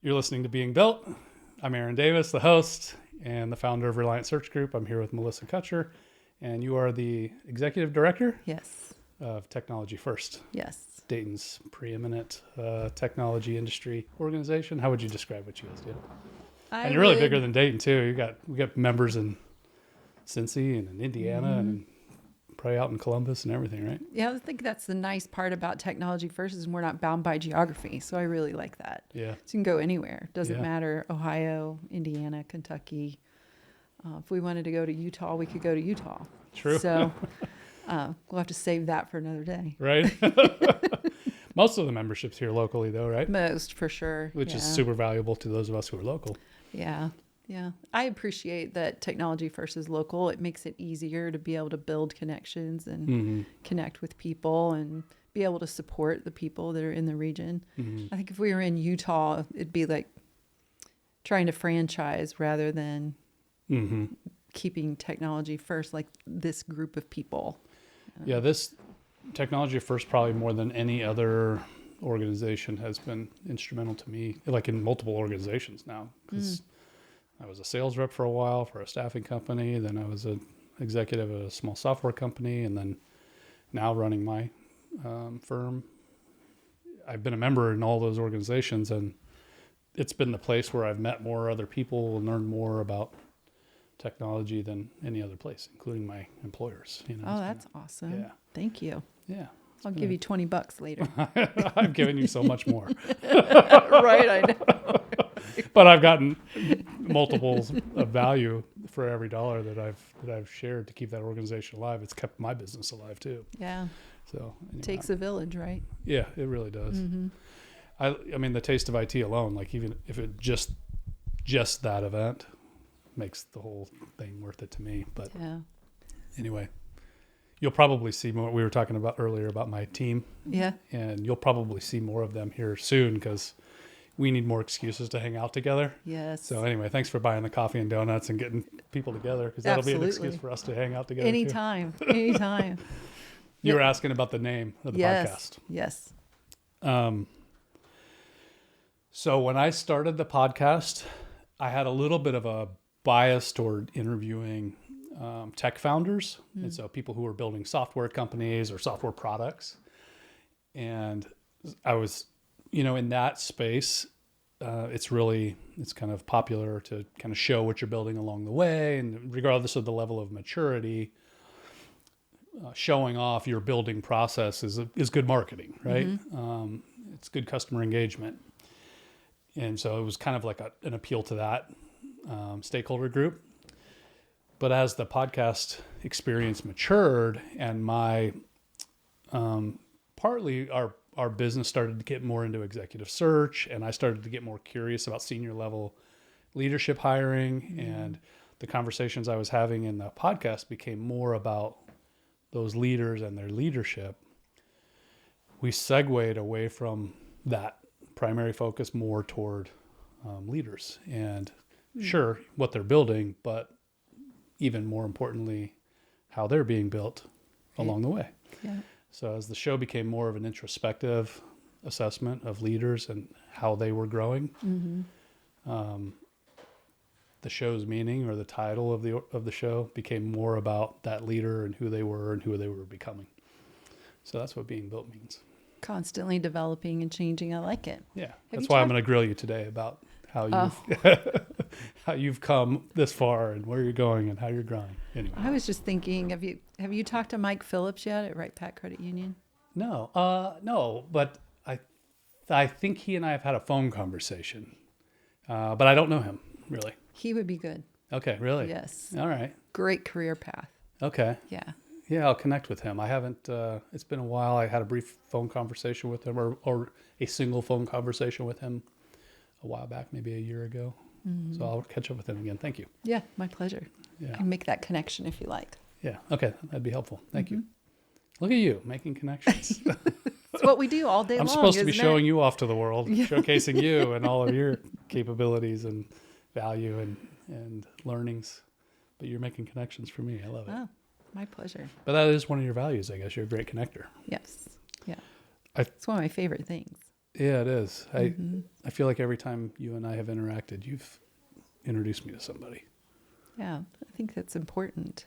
You're listening to Being Built. I'm Aaron Davis, the host and the founder of Reliant Search Group. I'm here with Melissa Cutcher, and you are the executive director Yes. of Technology First, Yes. Dayton's preeminent technology industry organization. How would you describe what you guys do? And you're really bigger than Dayton too. We got members in Cincy and in Indiana and probably out in Columbus and everything, right? Yeah, I think that's the nice part about Technology First is we're not bound by geography. So I really like that. Yeah. So you can go anywhere. Doesn't Yeah. matter. Ohio, Indiana, Kentucky. If we wanted to go to Utah, we could go to Utah. True. So we'll have to save that for another day. Right. Most of the memberships here locally though, right? Most for sure. Which is super valuable to those of us who are local. Yeah. Yeah. I appreciate that Technology First is local. It makes it easier to be able to build connections and connect with people and be able to support the people that are in the region. I think if we were in Utah, it'd be like trying to franchise rather than keeping Technology First, like this group of people. Yeah, this Technology First, probably more than any other organization, has been instrumental to me, like in multiple organizations now, because I was a sales rep for a while for a staffing company. Then I was an executive at a small software company. And then now running my firm. I've been a member in all those organizations, and it's been the place where I've met more other people and learned more about technology than any other place, including my employers. You know, Oh, that's awesome. Yeah. Thank you. Yeah. I'll give you $20 later. I've given you so much more. Right, I know. But I've gotten multiples of value for every dollar that I've shared to keep that organization alive. It's kept my business alive too. Yeah. So anyway, Takes a village, right? yeah, it really does. I mean, the taste of IT alone, like even if it just that event makes the whole thing worth it to me. But Yeah. anyway, you'll probably see more. We were talking about earlier about my team, Yeah. and you'll probably see more of them here soon because we need more excuses to hang out together. Yes. So anyway, thanks for buying the coffee and donuts and getting people together, because that'll be an Absolutely. excuse for us to hang out together Anytime. Anytime. too. You were asking about the name of the podcast. Yes. So when I started the podcast, I had a little bit of a bias toward interviewing tech founders. And so people who were building software companies or software products. And I was, in that space, it's kind of popular to kind of show what you're building along the way. And regardless of the level of maturity, showing off your building process is good marketing, right? It's good customer engagement. And so it was kind of like an appeal to that stakeholder group. But as the podcast experience matured and my partly our business started to get more into executive search, and I started to get more curious about senior level leadership hiring, and the conversations I was having in the podcast became more about those leaders and their leadership. We segued away from that primary focus more toward leaders and sure, what they're building, but even more importantly, how they're being built along the way. Yeah. So as the show became more of an introspective assessment of leaders and how they were growing, the show's meaning, or the title of the show, became more about that leader and who they were becoming. So that's what being built means. Constantly developing and changing. I like it. Yeah. That's why I'm going to grill you today about how how you've come this far and where you're going and how you're growing. Anyway. I was just thinking, have you talked to Mike Phillips yet at Wright Pat Credit Union? No, but I think he and I have had a phone conversation, but I don't know him really. He would be good. Okay, really? Yes. All right. Great career path. Okay. Yeah. Yeah, I'll connect with him. I haven't, it's been a while. I had a brief phone conversation with him or a single phone conversation with him a while back, maybe a year ago. So I'll catch up with him again. Thank you. Yeah, my pleasure. Yeah. I can make that connection if you like. Yeah. Okay. That'd be helpful. Thank you. Look at you making connections. It's what we do all day long. I'm supposed to be isn't showing it? you off to the world, showcasing you and all of your capabilities and value and learnings. But you're making connections for me. I love it. Oh, my pleasure. But that is one of your values, I guess. You're a great connector. Yes. Yeah. It's one of my favorite things. Yeah, it is. I feel like every time you and I have interacted, you've introduced me to somebody. Yeah, I think that's important.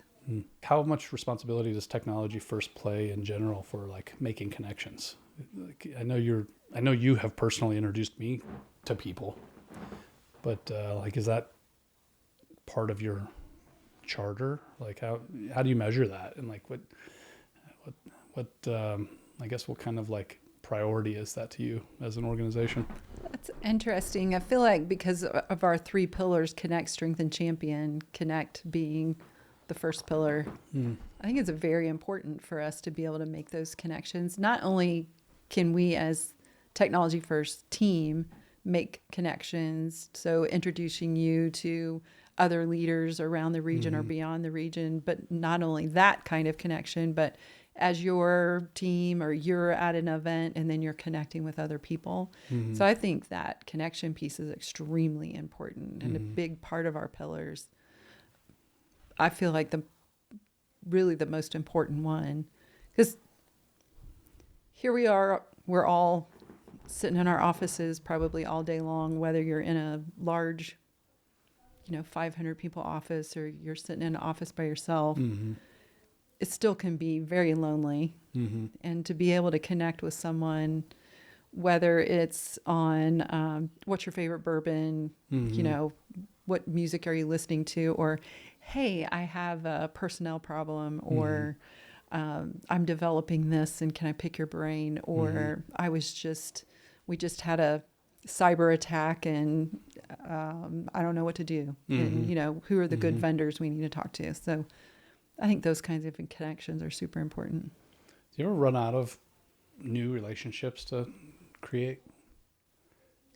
How much responsibility does technology first play in general for like making connections? Like, I know you have personally introduced me to people, but like, is that part of your charter? Like, how do you measure that? And like, what I guess what kind of like priority is that to you as an organization? That's interesting. I feel like because of our 3 pillars, connect, strengthen, champion, connect being the first pillar, I think it's very important for us to be able to make those connections. Not only can we as technology first team make connections, so introducing you to other leaders around the region or beyond the region, but not only that kind of connection, but as your team or you're at an event and then you're connecting with other people. So I think that connection piece is extremely important and a big part of our pillars. I feel like really the most important one, because here we are, we're all sitting in our offices probably all day long, whether you're in a large, 500 people office or you're sitting in an office by yourself. It still can be very lonely. And to be able to connect with someone, whether it's on what's your favorite bourbon, what music are you listening to, or hey, I have a personnel problem, or I'm developing this and can I pick your brain, or we just had a cyber attack and I don't know what to do. And, who are the good vendors we need to talk to? So I think those kinds of connections are super important. Do you ever run out of new relationships to create?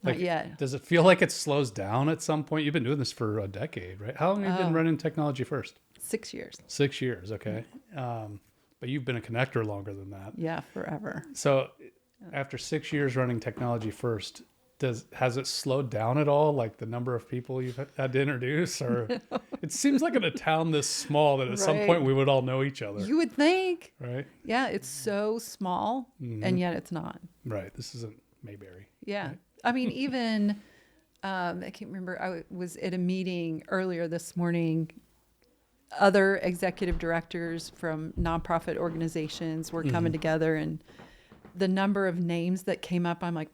Not yet. Does it feel like it slows down at some point? You've been doing this for a decade, right? How long have you been running technology first? 6 years. 6 years, okay. But you've been a connector longer than that. Yeah, forever. So after 6 years running technology first, has it slowed down at all? Like the number of people you've had to introduce, or it seems like in a town this small that at some point we would all know each other. You would think, right? Yeah, it's so small, and yet it's not. Right. This isn't Mayberry. Yeah, right? I mean, even I can't remember. I was at a meeting earlier this morning. Other executive directors from nonprofit organizations were coming together, and the number of names that came up, I'm like,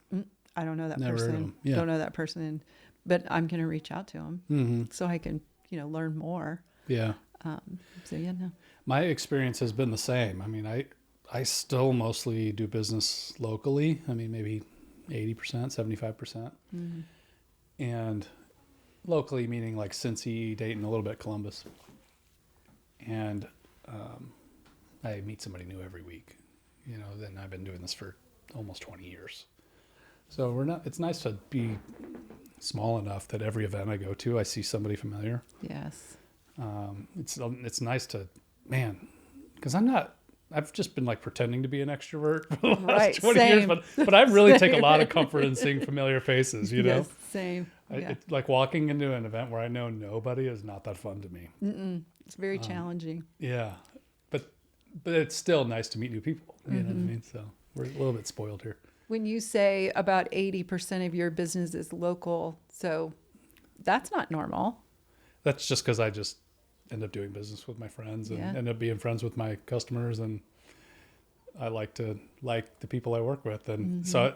I don't know that Never heard of person. them. Yeah. Don't know that person, but I'm going to reach out to them so I can, learn more. Yeah. So yeah, no. My experience has been the same. I mean, I still mostly do business locally. I mean, maybe 80%, 75%. And locally meaning like Cincy, Dayton, a little bit Columbus. And I meet somebody new every week. Then I've been doing this for almost 20 years. So it's nice to be small enough that every event I go to, I see somebody familiar. Yes. It's nice to, because I've just been like pretending to be an extrovert for the last 20 years, but I really take a lot of comfort in seeing familiar faces, Yes, same. It's like walking into an event where I know nobody is not that fun to me. It's very challenging. Yeah. But it's still nice to meet new people. You know what I mean? So we're a little bit spoiled here. When you say about 80% of your business is local, so that's not normal. That's just because I just end up doing business with my friends and end up being friends with my customers. And I like to like the people I work with. And so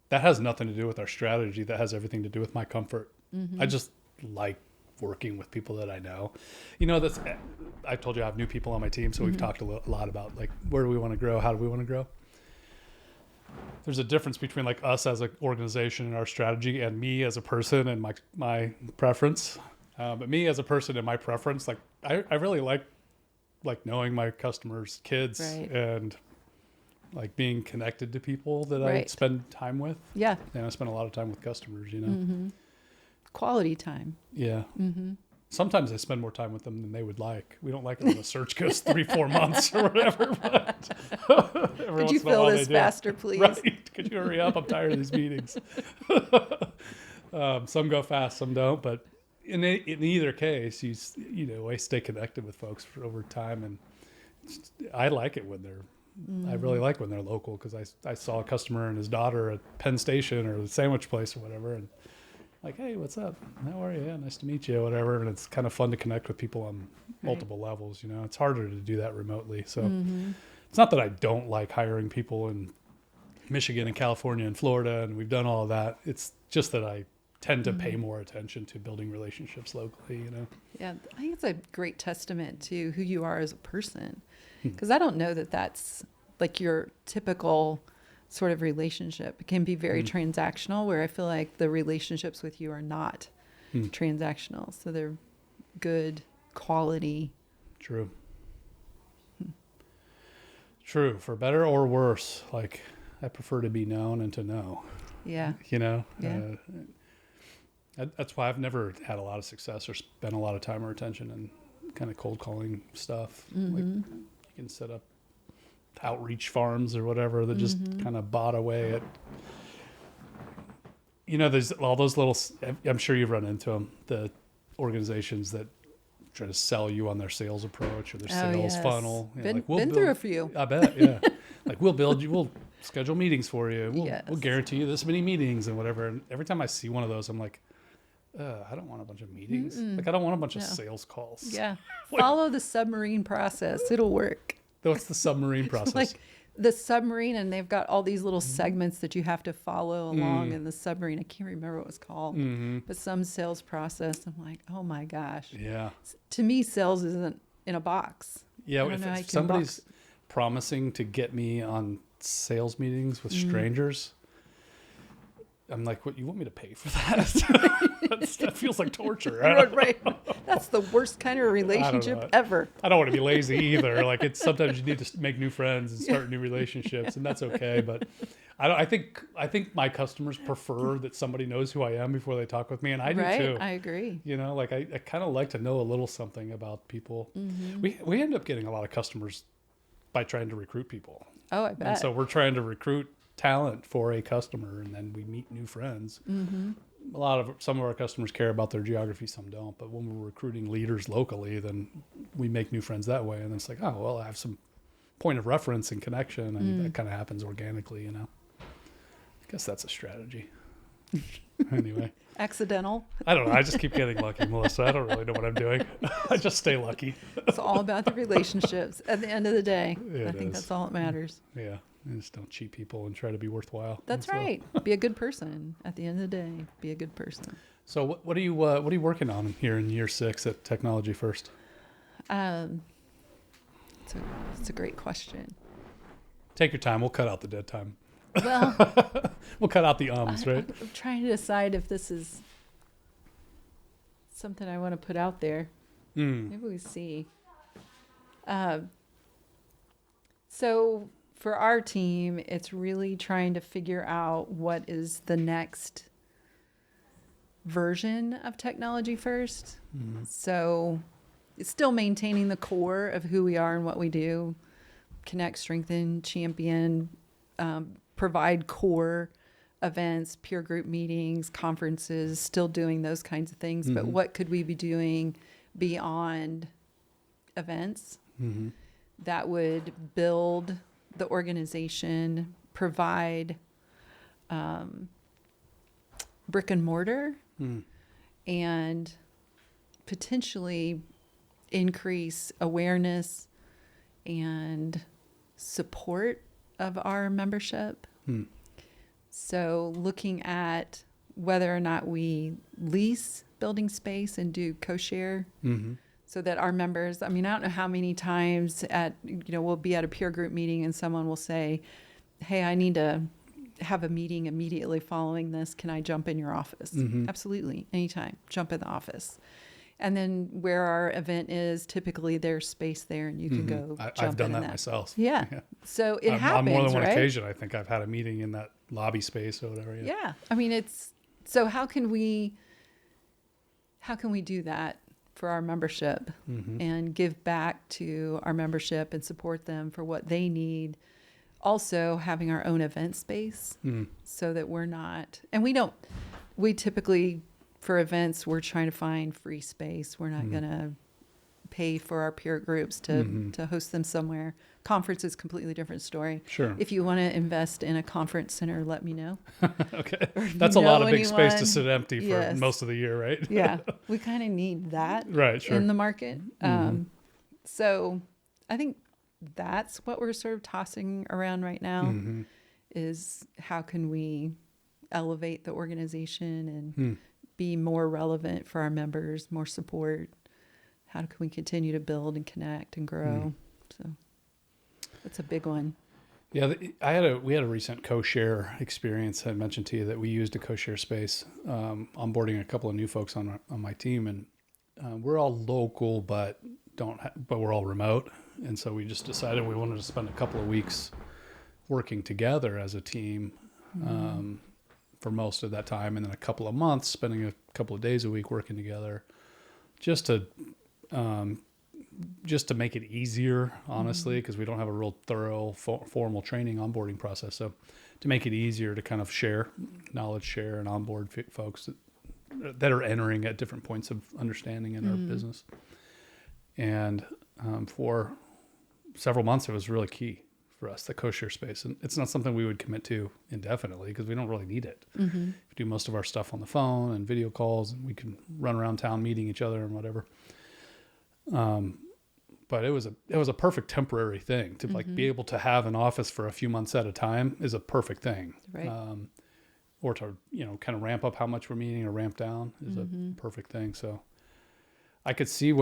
that has nothing to do with our strategy. That has everything to do with my comfort. I just like working with people that I know. I told you I have new people on my team. So we've talked a lot about like, where do we want to grow? How do we want to grow? There's a difference between like us as an organization and our strategy and me as a person and my preference. But me as a person and my preference, like I really like knowing my customers' kids and like being connected to people that I spend time with. Yeah. And I spend a lot of time with customers, Quality time. Yeah. Sometimes I spend more time with them than they would like. We don't like it when the search goes 3-4 months or whatever. But could you fill this faster, please? Right. Could you hurry up? I'm tired of these meetings. Some go fast, some don't. But in either case, I stay connected with folks over time, and I like it when they're I really like when they're local, because I saw a customer and his daughter at Penn Station or the sandwich place or whatever, and like, hey, what's up? How are you? Yeah, nice to meet you, whatever. And it's kind of fun to connect with people on multiple levels. You know, it's harder to do that remotely. So it's not that I don't like hiring people in Michigan and California and Florida, and we've done all of that. It's just that I tend to pay more attention to building relationships locally, you know? Yeah, I think it's a great testament to who you are as a person, because I don't know that that's like your typical sort of relationship. It can be very transactional, where I feel like the relationships with you are not transactional. So they're good quality. True. True. For better or worse, like, I prefer to be known and to know. Yeah. You know? Yeah. That's why I've never had a lot of success or spent a lot of time or attention in kind of cold calling stuff. Like, you can set up outreach farms or whatever that just kind of bot away at, you know, there's all those little, I'm sure you've run into them, the organizations that try to sell you on their sales approach or their sales funnel. You know, Been, like, been through a few. I bet, yeah. Like, we'll schedule meetings for you. We'll guarantee you this many meetings and whatever. And every time I see one of those, I'm like, I don't want a bunch of meetings. Like, I don't want a bunch of sales calls. Yeah. Like, Follow the submarine process. It'll work. what's the submarine process? Like the submarine, and they've got all these little segments that you have to follow along in the submarine. I can't remember what it was called, but some sales process. I'm like, oh my gosh. Yeah. To me, sales isn't in a box. Yeah. If somebody's promising to get me on sales meetings with strangers, I'm like, what, you want me to pay for that? That feels like torture. Right. That's the worst kind of relationship ever. I don't want to be lazy either. Like, it's sometimes you need to make new friends and start new relationships, and that's okay. But I think my customers prefer that somebody knows who I am before they talk with me, and I do too. I agree. You know, like, I kind of like to know a little something about people. We end up getting a lot of customers by trying to recruit people. Oh, I bet. And so we're trying to recruit talent for a customer, and then we meet new friends. Some of our customers care about their geography, some don't. But when we're recruiting leaders locally, then we make new friends that way. And it's like, oh, well, I have some point of reference and connection, and that kind of happens organically, you know. I guess that's a strategy. Anyway. Accidental. I don't know. I just keep getting lucky, Melissa. I don't really know what I'm doing. I just stay lucky. It's all about the relationships at the end of the day. I think that's all that matters. Yeah. And just don't cheat people and try to be worthwhile. That's right. Be a good person. At the end of the day, be a good person. So what are you working on here in year 6 at Technology First? It's a great question. Take your time. We'll cut out the dead time. Well, we'll cut out the ums, right? I'm trying to decide if this is something I want to put out there. Maybe we see. So for our team, it's really trying to figure out what is the next version of Technology First. So it's still maintaining the core of who we are and what we do. Connect, strengthen, champion, provide core events, peer group meetings, conferences, still doing those kinds of things. But what could we be doing beyond events that would build the organization, provide brick and mortar, and potentially increase awareness and support of our membership. So looking at whether or not we lease building space and do co-share so that our members, I mean, I don't know how many times we'll be at a peer group meeting and someone will say, hey, I need to have a meeting immediately following this. Can I jump in your office? Absolutely. Anytime. Jump in the office. And then where our event is, typically there's space there and you can go jump I've done in that myself. Yeah. So it happens, on more than one right? occasion, I think I've had a meeting in that lobby space or whatever. Yeah. I mean, so how can we do that for our membership and give back to our membership and support them for what they need? Also having our own event space so that we're not, and we typically, for events, we're trying to find free space. We're not going to pay for our peer groups to host them somewhere. Conference is a completely different story. Sure. If you want to invest in a conference center, let me know. Okay. That's a lot of big space to sit empty for most of the year, right? Yeah. We kind of need that right, sure. in the market. So I think that's what we're sort of tossing around right now is how can we elevate the organization and be more relevant for our members, more support. How can we continue to build and connect and grow? So that's a big one. Yeah, we had a recent co-share experience. I mentioned to you that we used a co-share space, onboarding a couple of new folks on my team, and we're all local, but we're all remote, and so we just decided we wanted to spend a couple of weeks working together as a team for most of that time, and then a couple of months spending a couple of days a week working together, just to make it easier, honestly, because we don't have a real thorough formal training onboarding process. So to make it easier to kind of knowledge share and onboard folks that are entering at different points of understanding in our business. And for several months, it was really key for us, the co-share space. And it's not something we would commit to indefinitely because we don't really need it. We do most of our stuff on the phone and video calls, and we can run around town meeting each other and whatever. But it was a perfect temporary thing to like be able to have an office for a few months at a time is a perfect thing. Right. Or to, kind of ramp up how much we're meeting or ramp down is a perfect thing. So I could see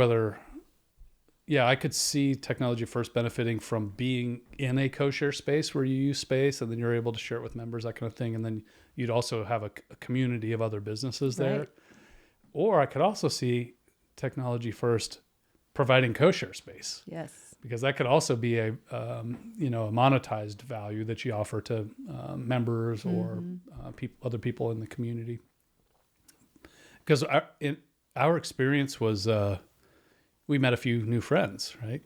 Technology First benefiting from being in a co-share space where you use space and then you're able to share it with members, that kind of thing. And then you'd also have a community of other businesses there. Right. Or I could also see Technology First providing co-share space. Yes. Because that could also be a monetized value that you offer to members or other people in the community. Because our experience was we met a few new friends, right?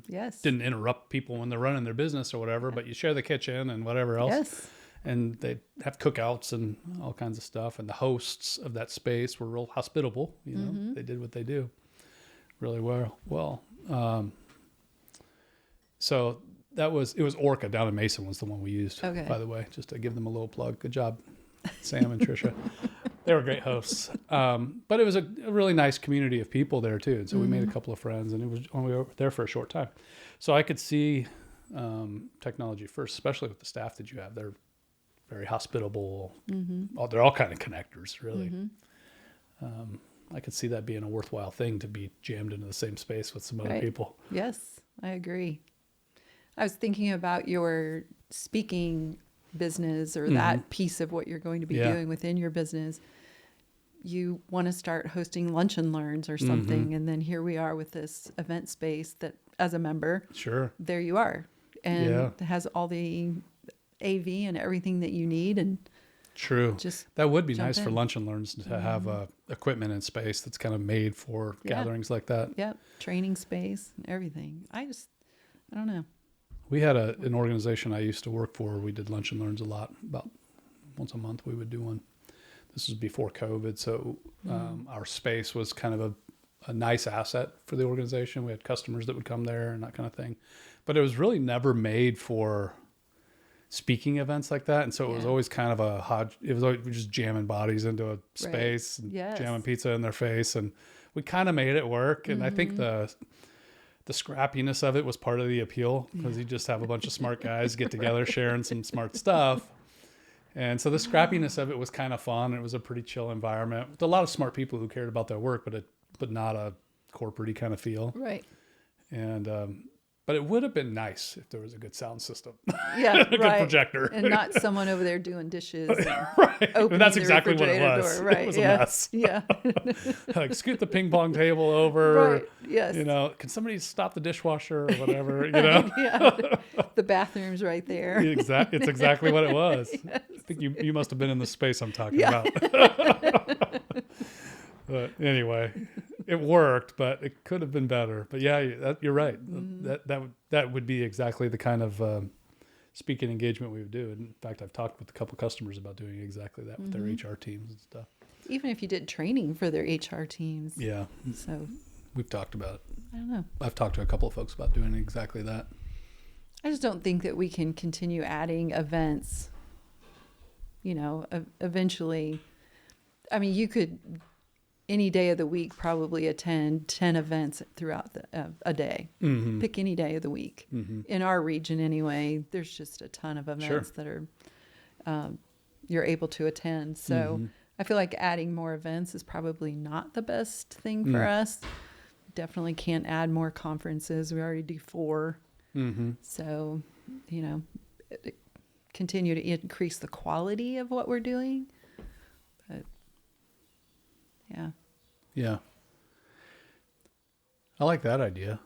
Yes. Didn't interrupt people when they're running their business or whatever, but you share the kitchen and whatever else. Yes. And they have cookouts and all kinds of stuff. And the hosts of that space were real hospitable. They did what they do really well. So it was Orca down in Mason was the one we used, by the way, just to give them a little plug. Good job, Sam and Tricia. They were great hosts. But it was a really nice community of people there too. And so we made a couple of friends, and it was only there for a short time. So I could see Technology First, especially with the staff that you have. They're very hospitable. They're all kind of connectors, really. I could see that being a worthwhile thing to be jammed into the same space with some other people. Yes, I agree. I was thinking about your speaking business or that piece of what you're going to be doing within your business. You want to start hosting lunch and learns or something. And then here we are with this event space that as a member, there you are. And it has all the AV and everything that you need. And that would be nice for lunch and learns to have equipment and space that's kind of made for gatherings like that. Yep. Training space and everything. I don't know. We had an organization I used to work for. We did lunch and learns a lot. About once a month we would do one. This was before COVID. So our space was kind of a nice asset for the organization. We had customers that would come there and that kind of thing. But it was really never made for speaking events like that. And so it was always kind of it was always just jamming bodies into a space and jamming pizza in their face. And we kind of made it work. And I think the scrappiness of it was part of the appeal because you just have a bunch of smart guys get together sharing some smart stuff. And so the scrappiness of it was kind of fun. It was a pretty chill environment with a lot of smart people who cared about their work, but not a corporate-y kind of feel. Right. And but it would have been nice if there was a good sound system. Yeah, a good projector. And not someone over there doing dishes. And that's exactly what it was. Door. Right. It was a mess. Yeah. Like scoot the ping pong table over. Right. Yes. Can somebody stop the dishwasher or whatever? The bathroom's right there. It's exactly what it was. Yes. I think you must have been in the space I'm talking about. But anyway, it worked, but it could have been better. But you're right. That would be exactly the kind of speaking engagement we would do. And in fact, I've talked with a couple customers about doing exactly that with their HR teams and stuff. Even if you did training for their HR teams. Yeah. So we've talked about it. I don't know. I've talked to a couple of folks about doing exactly that. I just don't think that we can continue adding events. Eventually, I mean, you could any day of the week probably attend 10 events throughout a day. Mm-hmm. Pick any day of the week. Mm-hmm. In our region anyway, there's just a ton of events that are you're able to attend. So I feel like adding more events is probably not the best thing for us. Definitely can't add more conferences. We already do 4. Mm-hmm. So, continue to increase the quality of what we're doing. But yeah. Yeah. I like that idea.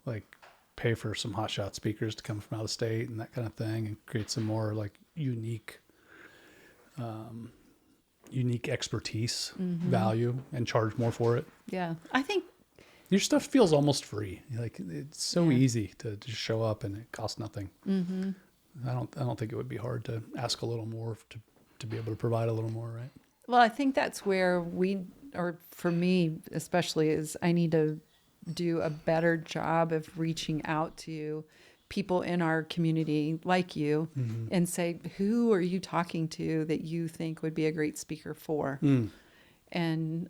Like pay for some hotshot speakers to come from out of state and that kind of thing, and create some more like unique expertise value and charge more for it. Yeah. I think your stuff feels almost free. Like it's so easy to just show up and it costs nothing. Mm-hmm. I don't think it would be hard to ask a little more to be able to provide a little more, right? Well, I think that's where or for me especially, is I need to do a better job of reaching out to people in our community like you and say, who are you talking to that you think would be a great speaker for? And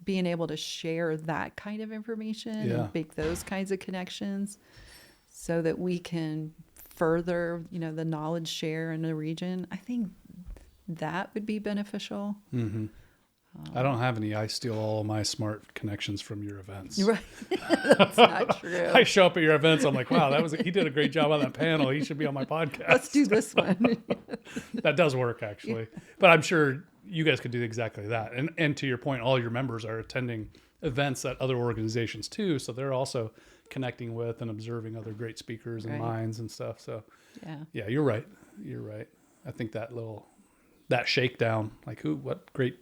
being able to share that kind of information and make those kinds of connections so that we can further, the knowledge share in the region. I think that would be beneficial. Mm-hmm. I don't have any. I steal all of my smart connections from your events. Right. That's not true. I show up at your events. I'm like, wow, he did a great job on that panel. He should be on my podcast. Let's do this one. That does work actually. But I'm sure you guys could do exactly that. And to your point, all your members are attending events at other organizations too. So they're also connecting with and observing other great speakers and minds and stuff. So yeah, you're right. I think that shakedown, like what great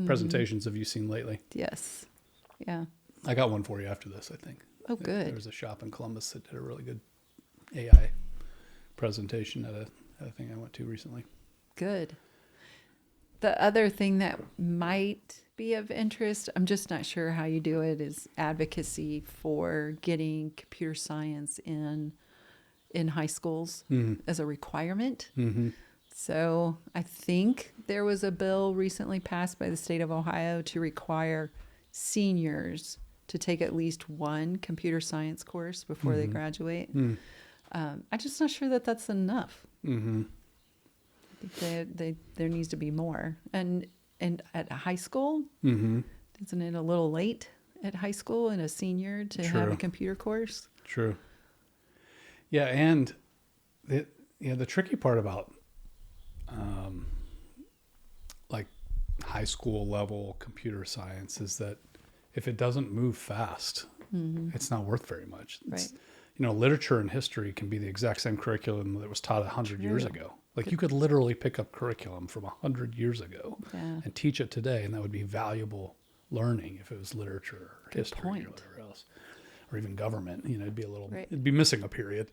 presentations have you seen lately? Yes. Yeah. I got one for you after this, I think. Oh, good. There was a shop in Columbus that did a really good AI presentation at a thing I went to recently. Good. The other thing that might be of interest, I'm just not sure how you do it, is advocacy for getting computer science in high schools as a requirement. Mm-hmm. So I think there was a bill recently passed by the state of Ohio to require seniors to take at least one computer science course before they graduate. I'm just not sure that that's enough. Mm-hmm. I think there needs to be more. And at high school, isn't it a little late at high school and a senior to have a computer course? True. Yeah, and the tricky part about like high school level computer science is that if it doesn't move fast, it's not worth very much. It's, literature and history can be the exact same curriculum that was taught 100 years ago. Like you could literally pick up curriculum from 100 years ago and teach it today, and that would be valuable learning if it was literature or history or whatever else, or even government. It'd be it'd be missing a period.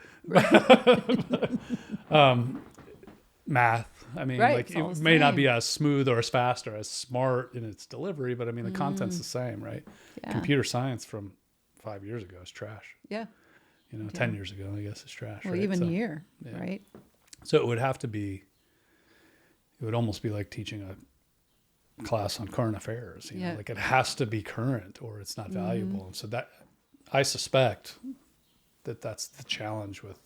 Math. I mean, it may not be as smooth or as fast or as smart in its delivery, but I mean, the content's the same, right? Yeah. Computer science from 5 years ago is trash. Yeah. 10 years ago, I guess, is trash. Well, right? Even a year, right? So it would almost be like teaching a class on current affairs. Like it has to be current or it's not valuable. And so that, I suspect that's the challenge with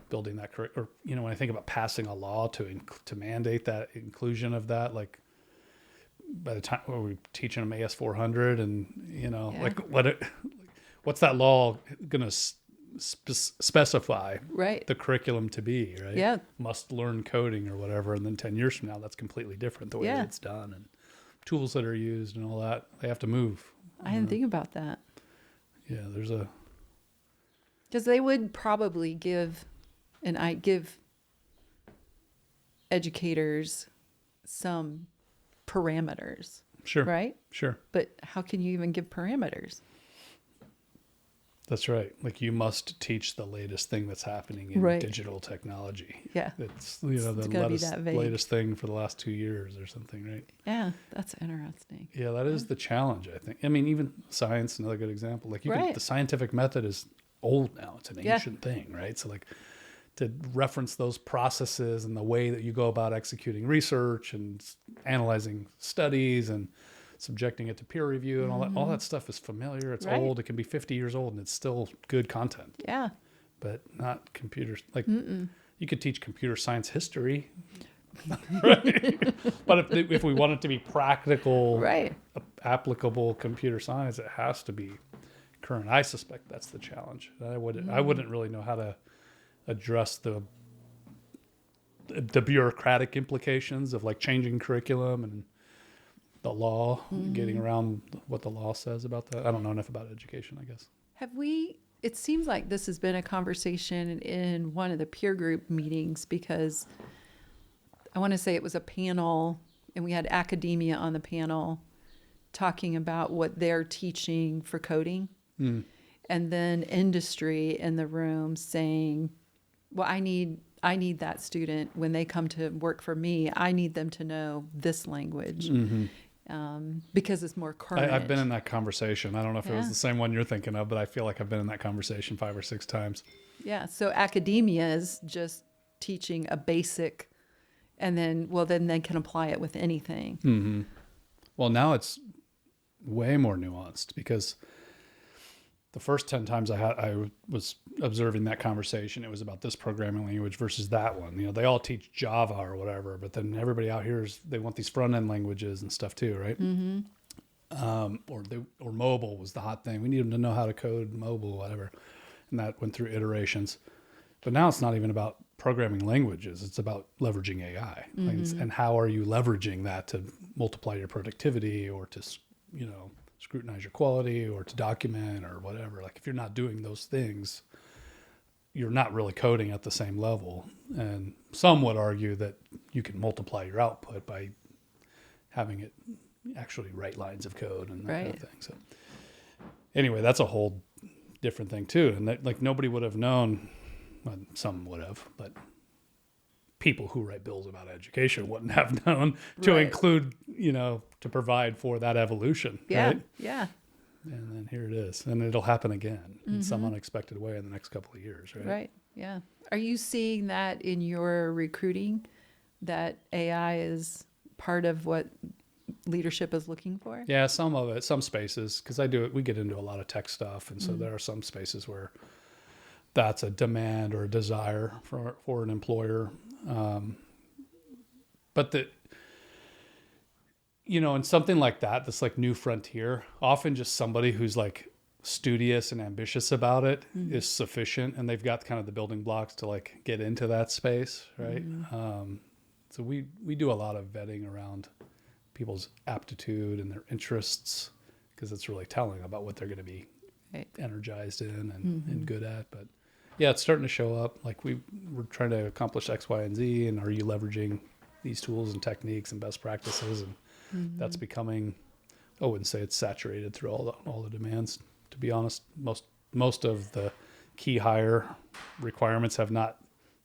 building that or when I think about passing a law to mandate that inclusion of that, like by the time we're teaching them AS 400 and like what's that law going to specify the curriculum to be, right? Yeah, must learn coding or whatever, and then 10 years from now that's completely different the way that it's done and tools that are used and all that, they have to move. I didn't think about that. Yeah, because they would probably give educators some parameters. Sure. Right? Sure. But how can you even give parameters? That's right. Like you must teach the latest thing that's happening in Right. digital technology. Yeah. It's, the gotta be that vague. latest thing for the last 2 years or something, right? Yeah, that's interesting. Yeah, that is the challenge, I think. I mean, even science, another good example. Like Right. the scientific method is old now. It's an Yeah. ancient thing, right? So like to reference those processes and the way that you go about executing research and analyzing studies and subjecting it to peer review and all that stuff is familiar. It's Right. old. It can be 50 years old and it's still good content, Yeah. but not computers. Like you could teach computer science history, right? But if we want it to be practical, Right. applicable computer science, it has to be current. I suspect that's the challenge. I wouldn't really know how to address the bureaucratic implications of like changing curriculum and the law, getting around what the law says about that. I don't know enough about education, I guess. It seems like this has been a conversation in one of the peer group meetings, because I want to say it was a panel and we had academia on the panel talking about what they're teaching for coding. And then industry in the room saying, well, I need that student when they come to work for me. I need them to know this language. Because it's more current. I've been in that conversation. I don't know if it was Yeah. the same one you're thinking of, but I feel like I've been in that conversation 5 or 6 times. Yeah. So academia is just teaching a basic, and then they can apply it with anything. Well, now it's way more nuanced because the first 10 times I was observing that conversation, it was about this programming language versus that one. You know, they all teach Java or whatever, but then everybody out here they want these front end languages and stuff too, right? Or mobile was the hot thing. We need them to know how to code mobile, whatever, and that went through iterations. But now it's not even about programming languages; it's about leveraging AI, and how are you leveraging that to multiply your productivity or to, scrutinize your quality or to document or whatever. Like if you're not doing those things, you're not really coding at the same level. And some would argue that you can multiply your output by having it actually write lines of code and that kind of thing. So anyway, that's a whole different thing too. And that, like, nobody would have known, well, some would have, but people who write bills about education wouldn't have known to include, to provide for that evolution. Yeah. Right? Yeah. And then here it is. And it'll happen again in some unexpected way in the next couple of years, right? Right. Yeah. Are you seeing that in your recruiting, that AI is part of what leadership is looking for? Yeah, some of it, some spaces, because we get into a lot of tech stuff. And so there are some spaces where that's a demand or a desire for an employer. But in something like that, that's like new frontier, often just somebody who's like studious and ambitious about it is sufficient. And they've got kind of the building blocks to like get into that space. Right. So we do a lot of vetting around people's aptitude and their interests, because it's really telling about what they're going to be energized in and good at. But yeah, it's starting to show up. Like we're trying to accomplish X, Y, and Z. And are you leveraging these tools and techniques and best practices? And that's becoming, I wouldn't say it's saturated through all the demands. To be honest, most of the key hire requirements have not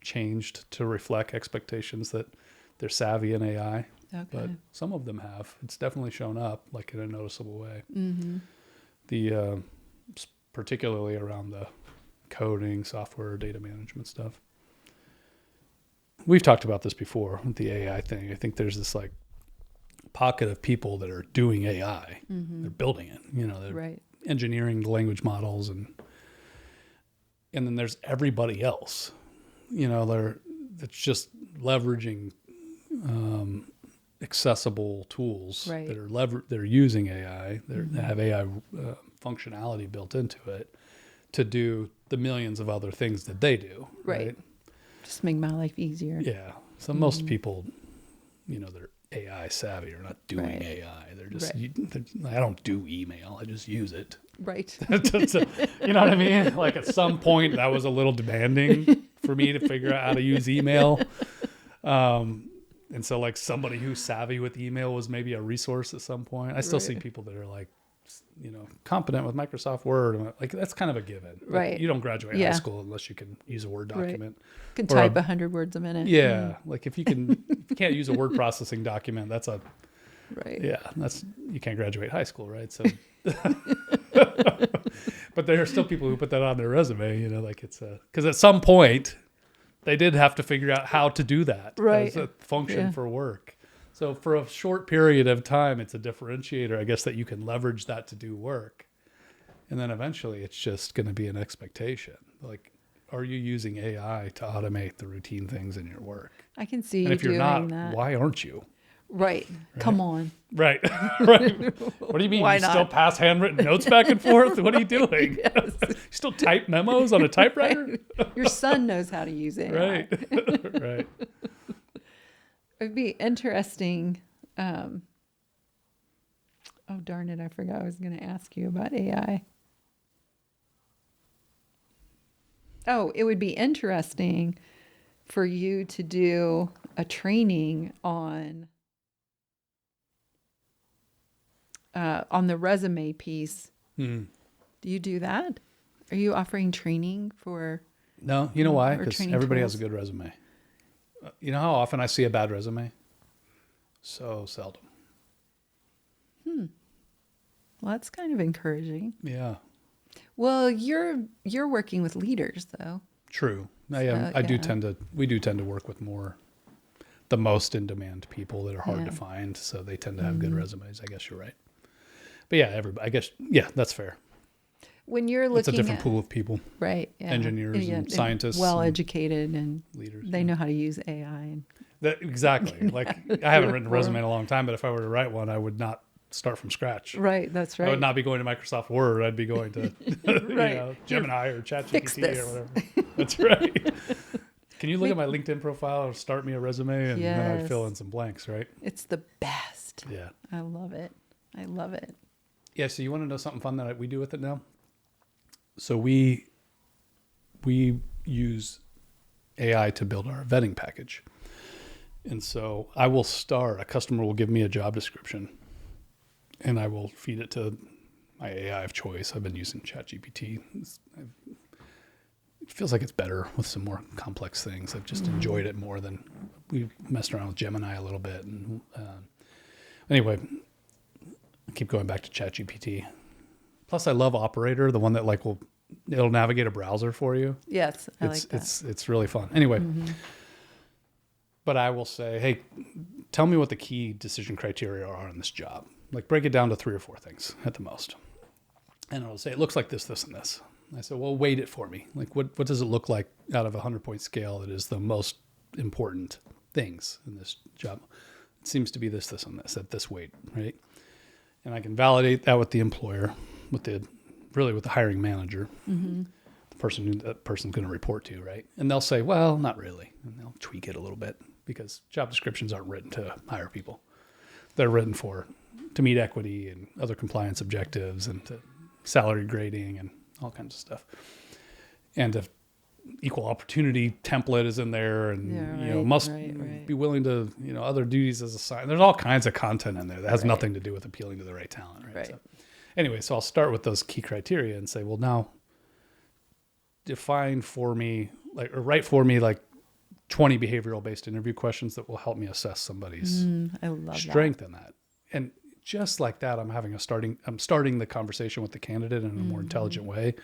changed to reflect expectations that they're savvy in AI. Okay. But some of them have. It's definitely shown up, like, in a noticeable way. Particularly around the coding, software, data management stuff. We've talked about this before with the AI thing. I think there's this like pocket of people that are doing AI. They're building it. They're engineering language models, and then there's everybody else. That's just leveraging accessible tools that are they're using AI. They have AI functionality built into it to do the millions of other things that they do. Right. Just make my life easier. Yeah. So most people, they're AI savvy or not doing AI. They're just, I don't do email. I just use it. Right. You know what I mean? Like at some point that was a little demanding for me to figure out how to use email. And so like somebody who's savvy with email was maybe a resource at some point. I still see people that are like competent with Microsoft Word. Like that's kind of a given. Like, Right. you don't graduate high school unless you can use a Word document. You can Or type 100 words a minute. Yeah. Like if you can't use a word processing document, that's Right. you can't graduate high school, right? So, but there are still people who put that on their resume, like it's because at some point they did have to figure out how to do that Right. as a function for work. So for a short period of time, it's a differentiator, I guess, that you can leverage that to do work. And then eventually it's just going to be an expectation. Like, are you using AI to automate the routine things in your work? I can see And you if you're doing not, that. why aren't you? Right. Come on. Right. Right. What do you mean? Why You not? still pass handwritten notes back and forth? What are you doing? Yes. You still type memos on a typewriter? Your son knows how to use AI. Right. Right. It'd be interesting. Oh, darn it. I forgot I was going to ask you about AI. Oh, it would be interesting for you to do a training on the resume piece. Hmm. Do you do that? Are you offering training for? No, you know why? Or Because training everybody has a tools? good resume. You know how often I see a bad resume? So seldom. Well, that's kind of encouraging. Yeah. Well, you're working with leaders though. True. I So, do yeah. we do tend to work with the most in demand people that are hard to Yeah. find. So they tend to have good resumes. I guess you're right. But yeah, that's fair. When you're looking It's a different at, pool of people, right, yeah. engineers and scientists well and educated, and leaders. they know how to use AI. And Exactly. Like I haven't written a resume in a long time, but if I were to write one, I would not start from scratch. right, that's I right. would not be going to Microsoft Word. I'd be going to Right. Gemini or Fix ChatGPT this. or whatever. That's right. Can you look at my LinkedIn profile or start me a resume and then I'd fill Yes. in some blanks, right? It's the best. Yeah. I love it. I love it. Yeah. So you want to know something fun that we do with it now? So we use AI to build our vetting package. And so a customer will give me a job description and I will feed it to my AI of choice. I've been using ChatGPT. It feels like it's better with some more complex things. I've just enjoyed it more than we messed around with Gemini a little bit. And anyway, I keep going back to ChatGPT. Plus, I love Operator, the one that it'll navigate a browser for you. Yes, I like that. It's really fun. Anyway, but I will say, hey, tell me what the key decision criteria are on this job. Like break it down to 3 or 4 things at the most. And it'll say, it looks like this, this, and this. And I said, well, weight it for me. Like what does it look like out of a 100-point scale that is the most important things in this job? It seems to be this, this, and this at this weight, right? And I can validate that with the employer, with the hiring manager, the person that person's going to report to, right? And they'll say, well, not really. And they'll tweak it a little bit because job descriptions aren't written to hire people. They're written to meet equity and other compliance objectives and to salary grading and all kinds of stuff. And if equal opportunity template is in there and, must be willing to, other duties as assigned. There's all kinds of content in there that has nothing to do with appealing to the right talent. Right. So, anyway, so I'll start with those key criteria and say, well, now define for me, write for me 20 behavioral based interview questions that will help me assess somebody's I love strength in that. And just like that, I'm starting the conversation with the candidate in a more intelligent way,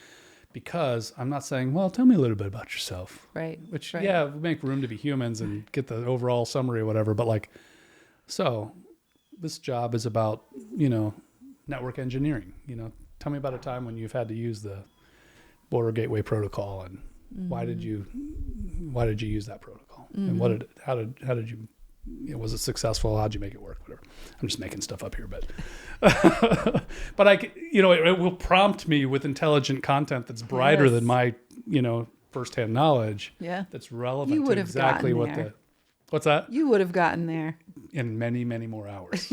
because I'm not saying, well, tell me a little bit about yourself. Right. Which, right. we make room to be humans and get the overall summary or whatever. But so this job is about, network engineering. Tell me about a time when you've had to use the border gateway protocol and why did you use that protocol? And how did you, was it successful? How'd you make it work? Whatever. I'm just making stuff up here, but, but it will prompt me with intelligent content that's brighter than my, firsthand knowledge. Yeah. That's relevant You would to have exactly gotten there. What's that? You would have gotten there. In many, many more hours.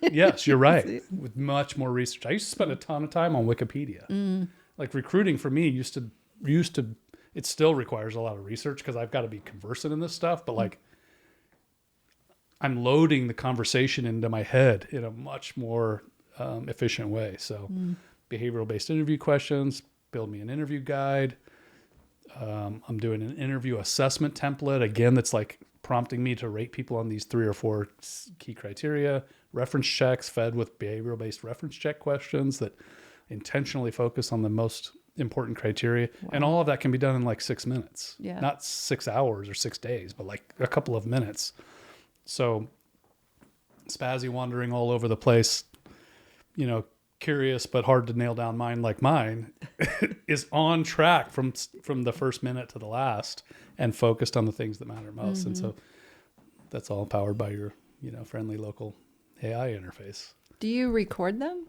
Yes, you're right. With much more research. I used to spend a ton of time on Wikipedia. Recruiting for me used to, it still requires a lot of research because I've got to be conversant in this stuff, but I'm loading the conversation into my head in a much more efficient way. So behavioral-based interview questions, build me an interview guide. I'm doing an interview assessment template, again, that's like prompting me to rate people on these 3 or 4 key criteria, reference checks fed with behavioral-based reference check questions that intentionally focus on the most important criteria. Wow. And all of that can be done in like 6 minutes, Yeah. not 6 hours or 6 days, but like a couple of minutes. So spazzy wandering all over the place, curious but hard to nail down mind like mine is on track from the first minute to the last and focused on the things that matter most. And so that's all powered by your, friendly local AI interface. Do you record them?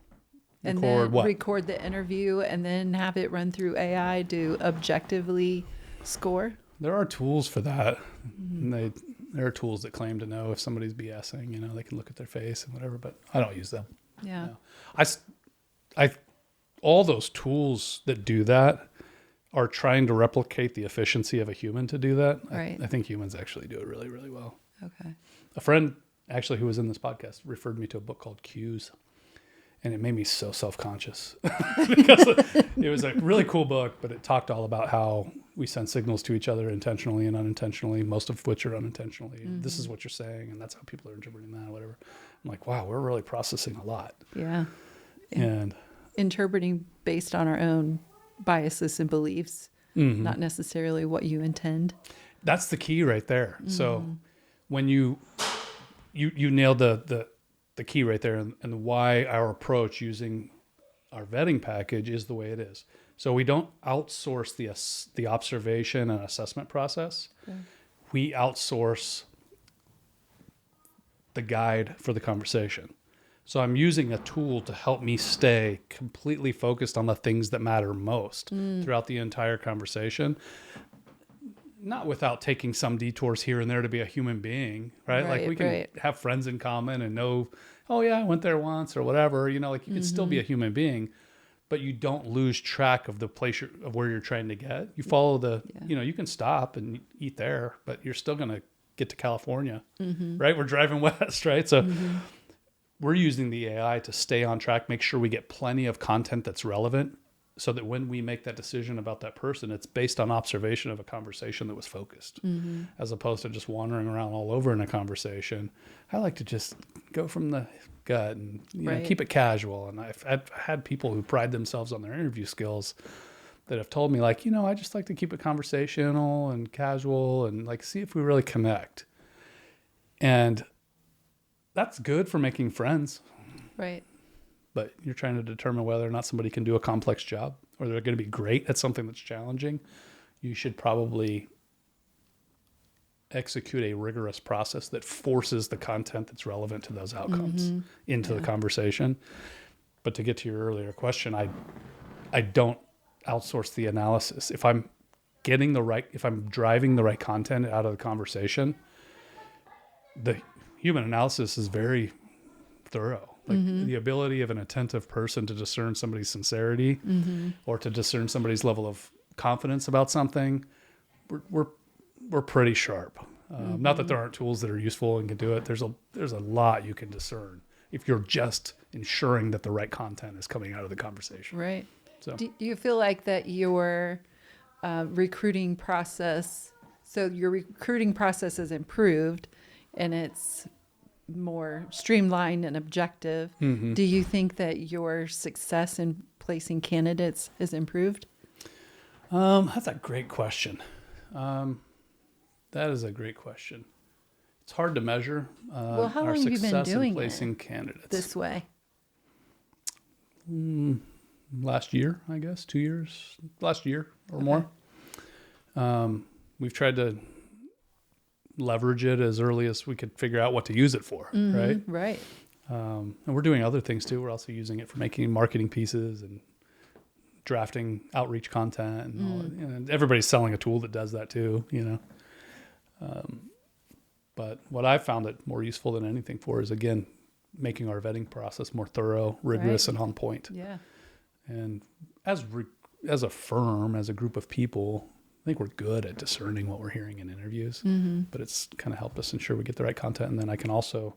And Record then what? record the interview and then have it run through AI to objectively score? There are tools for that. And there are tools that claim to know if somebody's BSing, they can look at their face and whatever, but I don't use them. Yeah. I all those tools that do that are trying to replicate the efficiency of a human to do that. Right. I think humans actually do it really, really well. Okay. A friend actually who was in this podcast referred me to a book called Cues, and it made me so self-conscious because it was a really cool book, but it talked all about how we send signals to each other intentionally and unintentionally, most of which are unintentionally. This is what you're saying, and that's how people are interpreting that, or whatever. I'm like, wow, we're really processing a lot. Yeah. And interpreting based on our own biases and beliefs, not necessarily what you intend. That's the key right there. So when you nailed the key right there, and why our approach using our vetting package is the way it is. So we don't outsource the observation and assessment process. Okay. We outsource the guide for the conversation. So I'm using a tool to help me stay completely focused on the things that matter most throughout the entire conversation. Not without taking some detours here and there to be a human being, right? Like we can have friends in common and know, oh yeah, I went there once or whatever, you can still be a human being, but you don't lose track of the place of where you're trying to get. You follow you can stop and eat there, but you're still going to get to California, right? We're driving west, right? So we're using the AI to stay on track, make sure we get plenty of content that's relevant, so that when we make that decision about that person, it's based on observation of a conversation that was focused, as opposed to just wandering around all over in a conversation. I like to just go from the gut and keep it casual. And I've had people who pride themselves on their interview skills that have told me, like, I just like to keep it conversational and casual and like see if we really connect. And that's good for making friends. Right. But you're trying to determine whether or not somebody can do a complex job or they're going to be great at something that's challenging. You should probably execute a rigorous process that forces the content that's relevant to those outcomes into the conversation. But to get to your earlier question, I don't outsource the analysis. If I'm driving the right content out of the conversation, the human analysis is very thorough. Like the ability of an attentive person to discern somebody's sincerity or to discern somebody's level of confidence about something, we're pretty sharp. Not that there aren't tools that are useful and can do it. There's a lot you can discern if you're just ensuring that the right content is coming out of the conversation. Right. So do you feel like that your recruiting process, so your recruiting process is improved and it's more streamlined and objective? Do you think that your success in placing candidates is improved? That's a great question. That is a great question. It's hard to measure Well, how our long have you been success in doing placing candidates. This way? Last year, I guess, 2 years, last year or more. We've tried to leverage it as early as we could figure out what to use it for, right? Right. And we're doing other things too. We're also using it for making marketing pieces and drafting outreach content, and all that. And everybody's selling a tool that does that too, But what I've found it more useful than anything for is, again, making our vetting process more thorough, rigorous, and on point. Yeah. And as a firm, as a group of people, I think we're good at discerning what we're hearing in interviews, but it's kind of helped us ensure we get the right content. And then I can also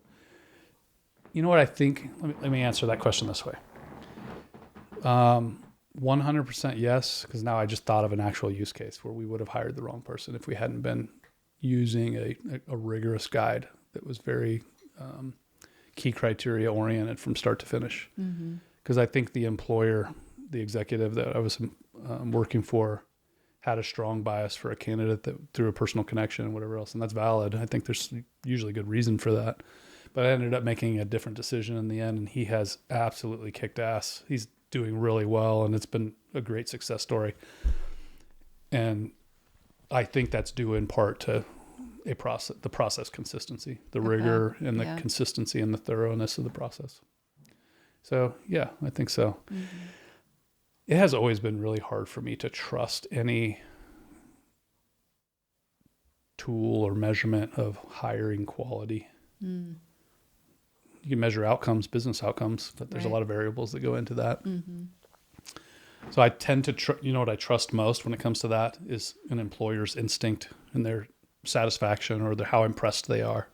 You know what I think? Let me answer that question this way. 100% yes, because now I just thought of an actual use case where we would have hired the wrong person if we hadn't been using a rigorous guide that was very key criteria oriented from start to finish. Because I think the employer, the executive that I was working for, had a strong bias for a candidate that through a personal connection and whatever else, and that's valid. I think there's usually good reason for that. But I ended up making a different decision in the end, and he has absolutely kicked ass. He's doing really well, and it's been a great success story. And I think that's due in part to the process consistency, the rigor and the consistency and the thoroughness of the process. So yeah, I think so. It has always been really hard for me to trust any tool or measurement of hiring quality. You can measure outcomes, business outcomes, but there's a lot of variables that go into that. So I tend to, you know what I trust most when it comes to that is an employer's instinct and their satisfaction or how impressed they are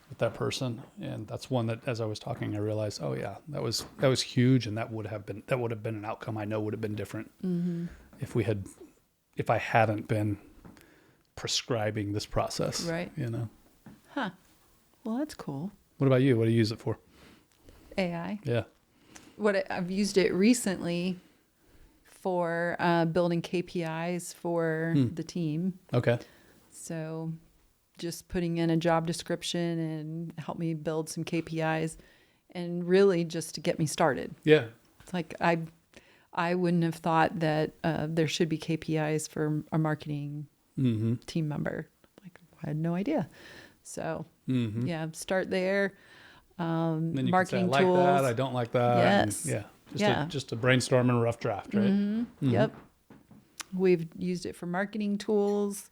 with that person. And that's one that, as I was talking, I realized, oh yeah, that was huge. And that would have been an outcome I know would have been different if I hadn't been prescribing this process. Right. You know? Huh. Well, that's cool. What about you? What do you use it for? AI. Yeah. I've used it recently for building KPIs for the team. Okay. So just putting in a job description and help me build some KPIs and really just to get me started. Yeah. It's like I wouldn't have thought that there should be KPIs for a marketing team member. Like I had no idea. So yeah, start there. Then you marketing can say, I tools. like that. I don't like that. Yes. And, just a brainstorm and a rough draft, right? Yep. We've used it for marketing tools,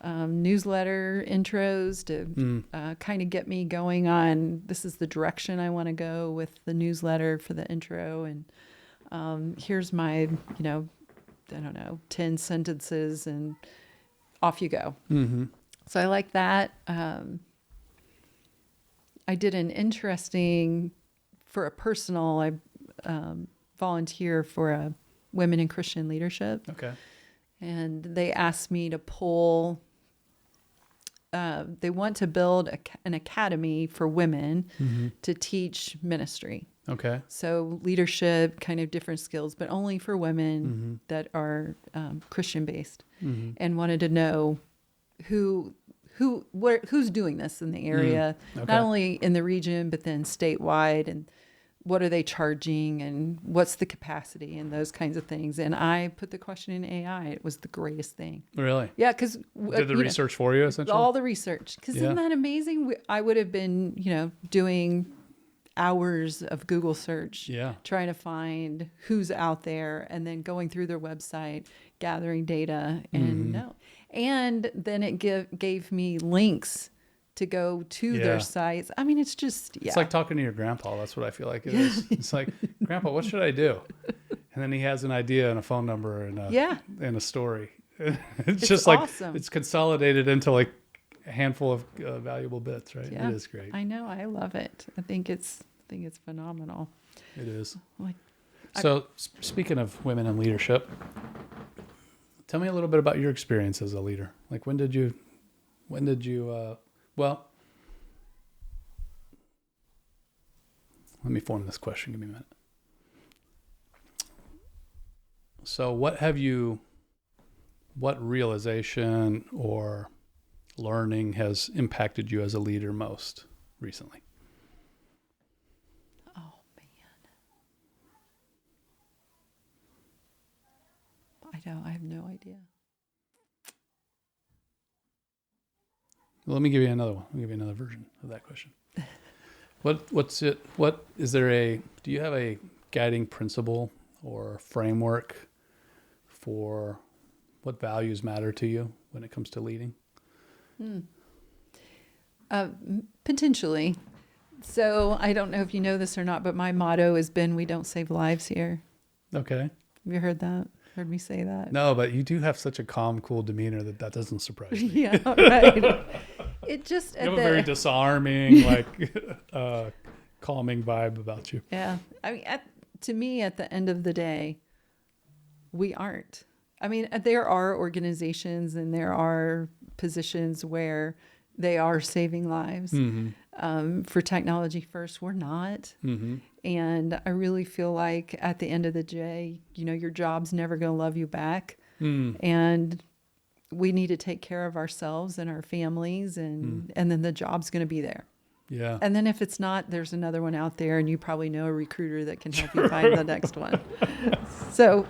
newsletter intros to kind of get me going on, this is the direction I want to go with the newsletter for the intro. And here's my, 10 sentences and off you go. So I like that. I did an interesting, for a personal, I volunteer for a Women in Christian Leadership. Okay. And they asked me to pull, they want to build an academy for women to teach ministry. Okay. So leadership, kind of different skills, but only for women that are Christian based, and wanted to know who's doing this in the area, Okay. not only in the region, but then statewide, and what are they charging and what's the capacity and those kinds of things. And I put the question in AI. It was the greatest thing. Really? Yeah. Because did the research for you essentially? All the research. Because isn't that amazing? I would have been, doing hours of Google search, trying to find who's out there and then going through their website, gathering data and and then it gave me links to go to their sites. I mean, it's just, It's like talking to your grandpa. That's what I feel like it is. It's like, Grandpa, what should I do? And then he has an idea and a phone number and a story. It's just like, awesome. It's consolidated into like a handful of valuable bits, right? Yeah. It is great. I know. I love it. I think it's phenomenal. It is. So speaking of women in leadership, tell me a little bit about your experience as a leader. Like when did you, well, let me form this question. Give me a minute. So what realization or learning has impacted you as a leader most recently? Oh, man. I have no idea. Well, let me give you another one. I'll give you another version of that question. Do you have a guiding principle or framework for what values matter to you when it comes to leading? Potentially. So I don't know if you know this or not, but my motto has been, we don't save lives here. Okay. Have you heard that? Heard me say that? No, but you do have such a calm, cool demeanor that doesn't surprise me. Yeah, right. It just you have a very disarming, like calming vibe about you. Yeah. I mean, to me, at the end of the day, we aren't. I mean, there are organizations and there are positions where they are saving lives. For Technology First, we're not. And I really feel like at the end of the day, your job's never going to love you back. And we need to take care of ourselves and our families, and then the job's going to be there. Yeah. And then if it's not, there's another one out there, and you probably know a recruiter that can help you find the next one. So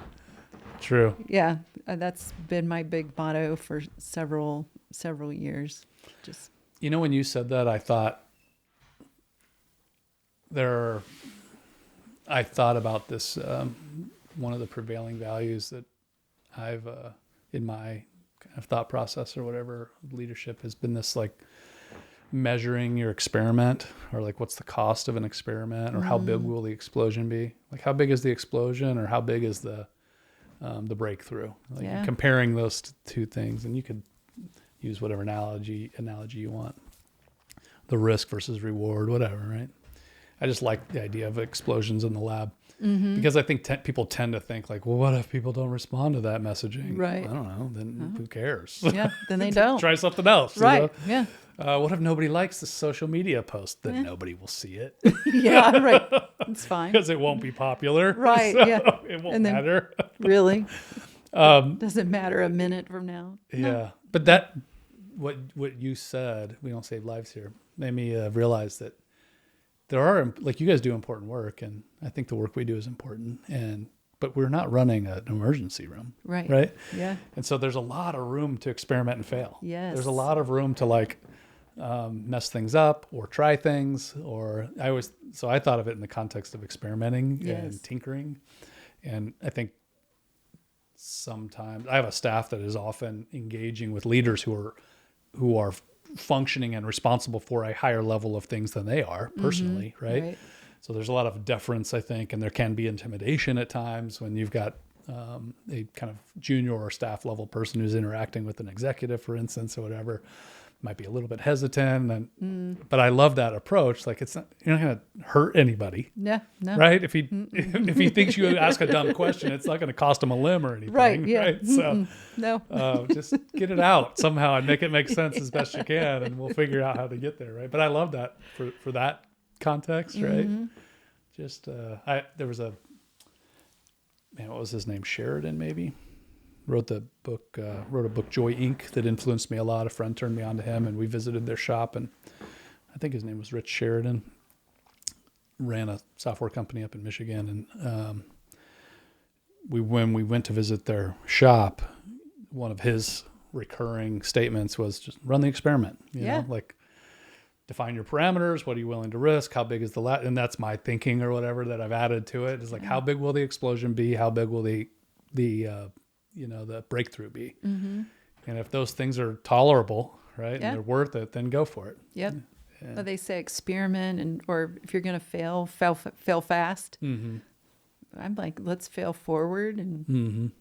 True. yeah, that's been my big motto for several years. Just When you said that, I thought about this. One of the prevailing values that I've in my kind of thought process or whatever leadership has been this like measuring your experiment, or like what's the cost of an experiment, or how big will the explosion be? Like how big is the explosion, or how big is the breakthrough? Like comparing those two things, and you could use whatever analogy you want. The risk versus reward, whatever, right? I just like the idea of explosions in the lab because I think people tend to think like, well, what if people don't respond to that messaging? Right. I don't know. Then who cares? Yeah, then they don't. Try something else. Right. Yeah. What if nobody likes the social media post? Then nobody will see it. Yeah. Right. It's fine. Because it won't be popular. Right. So Yeah. it won't matter. Really? Doesn't matter a minute from now. Yeah. But that, what you said, we don't save lives here, made me realize that there are, like, you guys do important work, and I think the work we do is important, but we're not running an emergency room. Right. Yeah. And so there's a lot of room to experiment and fail. Yes. There's a lot of room to like mess things up or try things, so I thought of it in the context of experimenting and tinkering. And I think sometimes I have a staff that is often engaging with leaders who are functioning and responsible for a higher level of things than they are personally, right? So there's a lot of deference, I think, and there can be intimidation at times when you've got a kind of junior or staff level person who's interacting with an executive, for instance, or whatever, might be a little bit hesitant. But I love that approach. Like, you're not going to hurt anybody. No. Right? If he thinks you ask a dumb question, it's not going to cost him a limb or anything. Right. Yeah. Right? So no. just get it out somehow and make it make sense as best you can, and we'll figure out how to get there. Right. But I love that for that context. Right. Just, there was what was his name? Sheridan, maybe. Wrote a book, Joy Inc. that influenced me a lot. A friend turned me on to him, and we visited their shop, and I think his name was Rich Sheridan. Ran a software company up in Michigan, and when we went to visit their shop, one of his recurring statements was just run the experiment. You know, like define your parameters. What are you willing to risk? How big is the and that's my thinking or whatever that I've added to it. Is like, how big will the explosion be? How big will the breakthrough be? And if those things are tolerable, right, and they're worth it, then go for it. Yep. But they say experiment, or if you're going to fail fast. I'm like, let's fail forward, and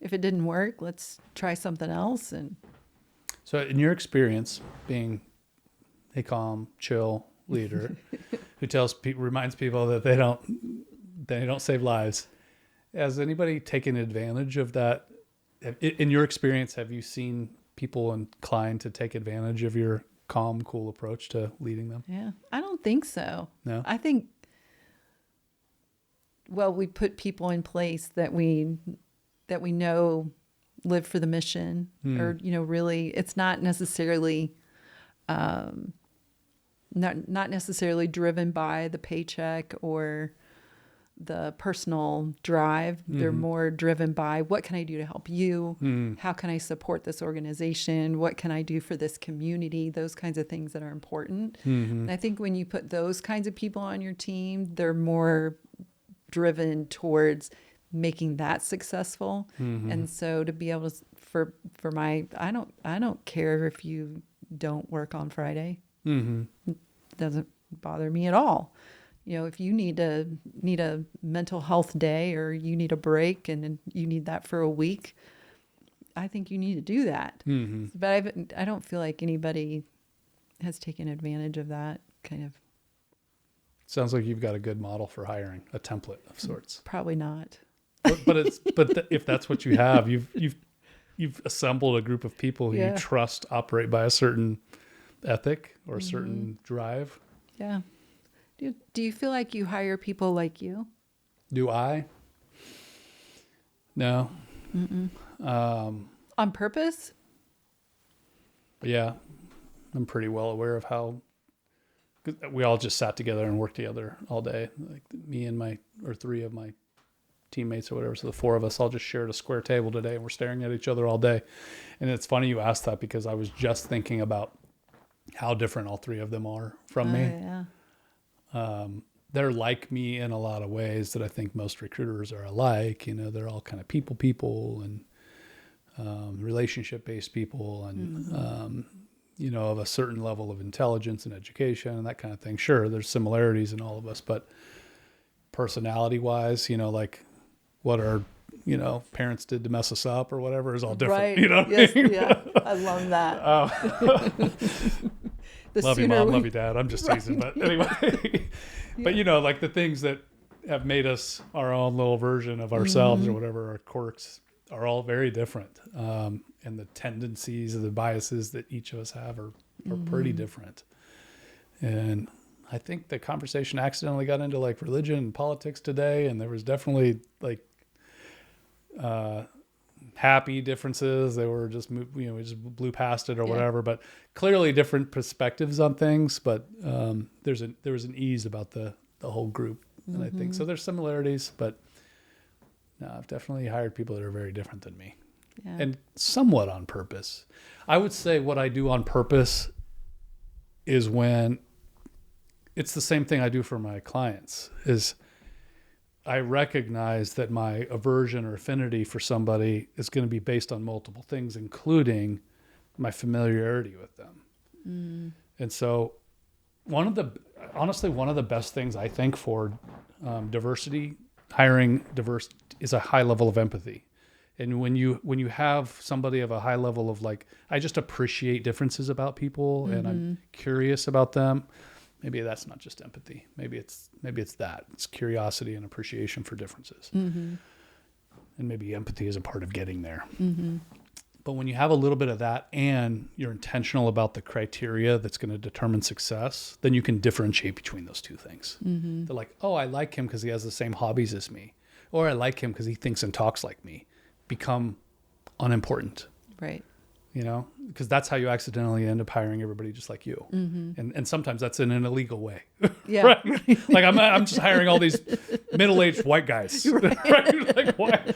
if it didn't work, let's try something else. And so, in your experience, being a calm, chill leader who reminds people that they don't save lives, has anybody taken advantage of that? In your experience, have you seen people inclined to take advantage of your calm, cool approach to leading them? Yeah, I don't think so. No? I think, we put people in place that we know live for the mission, or, really, it's not necessarily, not necessarily driven by the paycheck or the personal drive. They're more driven by, what can I do to help you? How can I support this organization? What can I do for this community? Those kinds of things that are important. And I think when you put those kinds of people on your team, they're more driven towards making that successful. And so to be able to, for I don't care if you don't work on Friday. It doesn't bother me at all. If you need a mental health day, or you need a break and you need that for a week, I think you need to do that. But I don't feel like anybody has taken advantage of that kind of. Sounds like you've got a good model for hiring, a template of sorts. Probably not. But if that's what you have, you've assembled a group of people who you trust operate by a certain ethic or a certain drive. Yeah. Do you feel like you hire people like you? Do I? No. On purpose? Yeah. I'm pretty well aware of how we all just sat together and worked together all day. Like me and three of my teammates or whatever. So the four of us all just shared a square table today and we're staring at each other all day. And it's funny you asked that because I was just thinking about how different all three of them are from me. Yeah. They're like me in a lot of ways that I think most recruiters are alike. You know, they're all kind of people and relationship-based people and, you know, of a certain level of intelligence and education and that kind of thing. Sure, there's similarities in all of us, but personality-wise, you know, like what our, you know, parents did to mess us up or whatever is all different. Right. You know Yes, what I mean? yeah. I love that. Love you, Mom. Love you, Dad. I'm just teasing. But anyway, but you know, like the things that have made us our own little version of ourselves or whatever, our quirks are all very different. And the tendencies and the biases that each of us have are pretty different. And I think the conversation accidentally got into like religion and politics today. And there was definitely like, happy differences. They were just, you know, we just blew past it or whatever, but clearly different perspectives on things. But, there was an ease about the whole group. And I think, so there's similarities, but no, I've definitely hired people that are very different than me and somewhat on purpose. I would say what I do on purpose is when it's the same thing I do for my clients is I recognize that my aversion or affinity for somebody is going to be based on multiple things, including my familiarity with them. And so honestly, one of the best things I think for hiring diverse is a high level of empathy. And when you have somebody of a high level of like, I just appreciate differences about people and I'm curious about them. Maybe that's not just empathy. Maybe it's that. It's curiosity and appreciation for differences. And maybe empathy is a part of getting there. But when you have a little bit of that and you're intentional about the criteria that's going to determine success, then you can differentiate between those two things. They're like, oh, I like him because he has the same hobbies as me. Or I like him because he thinks and talks like me. Become unimportant. Right. You know, because that's how you accidentally end up hiring everybody just like you. And sometimes that's in an illegal way. Yeah. Right? Like I'm just hiring all these middle-aged white guys. Right? Like why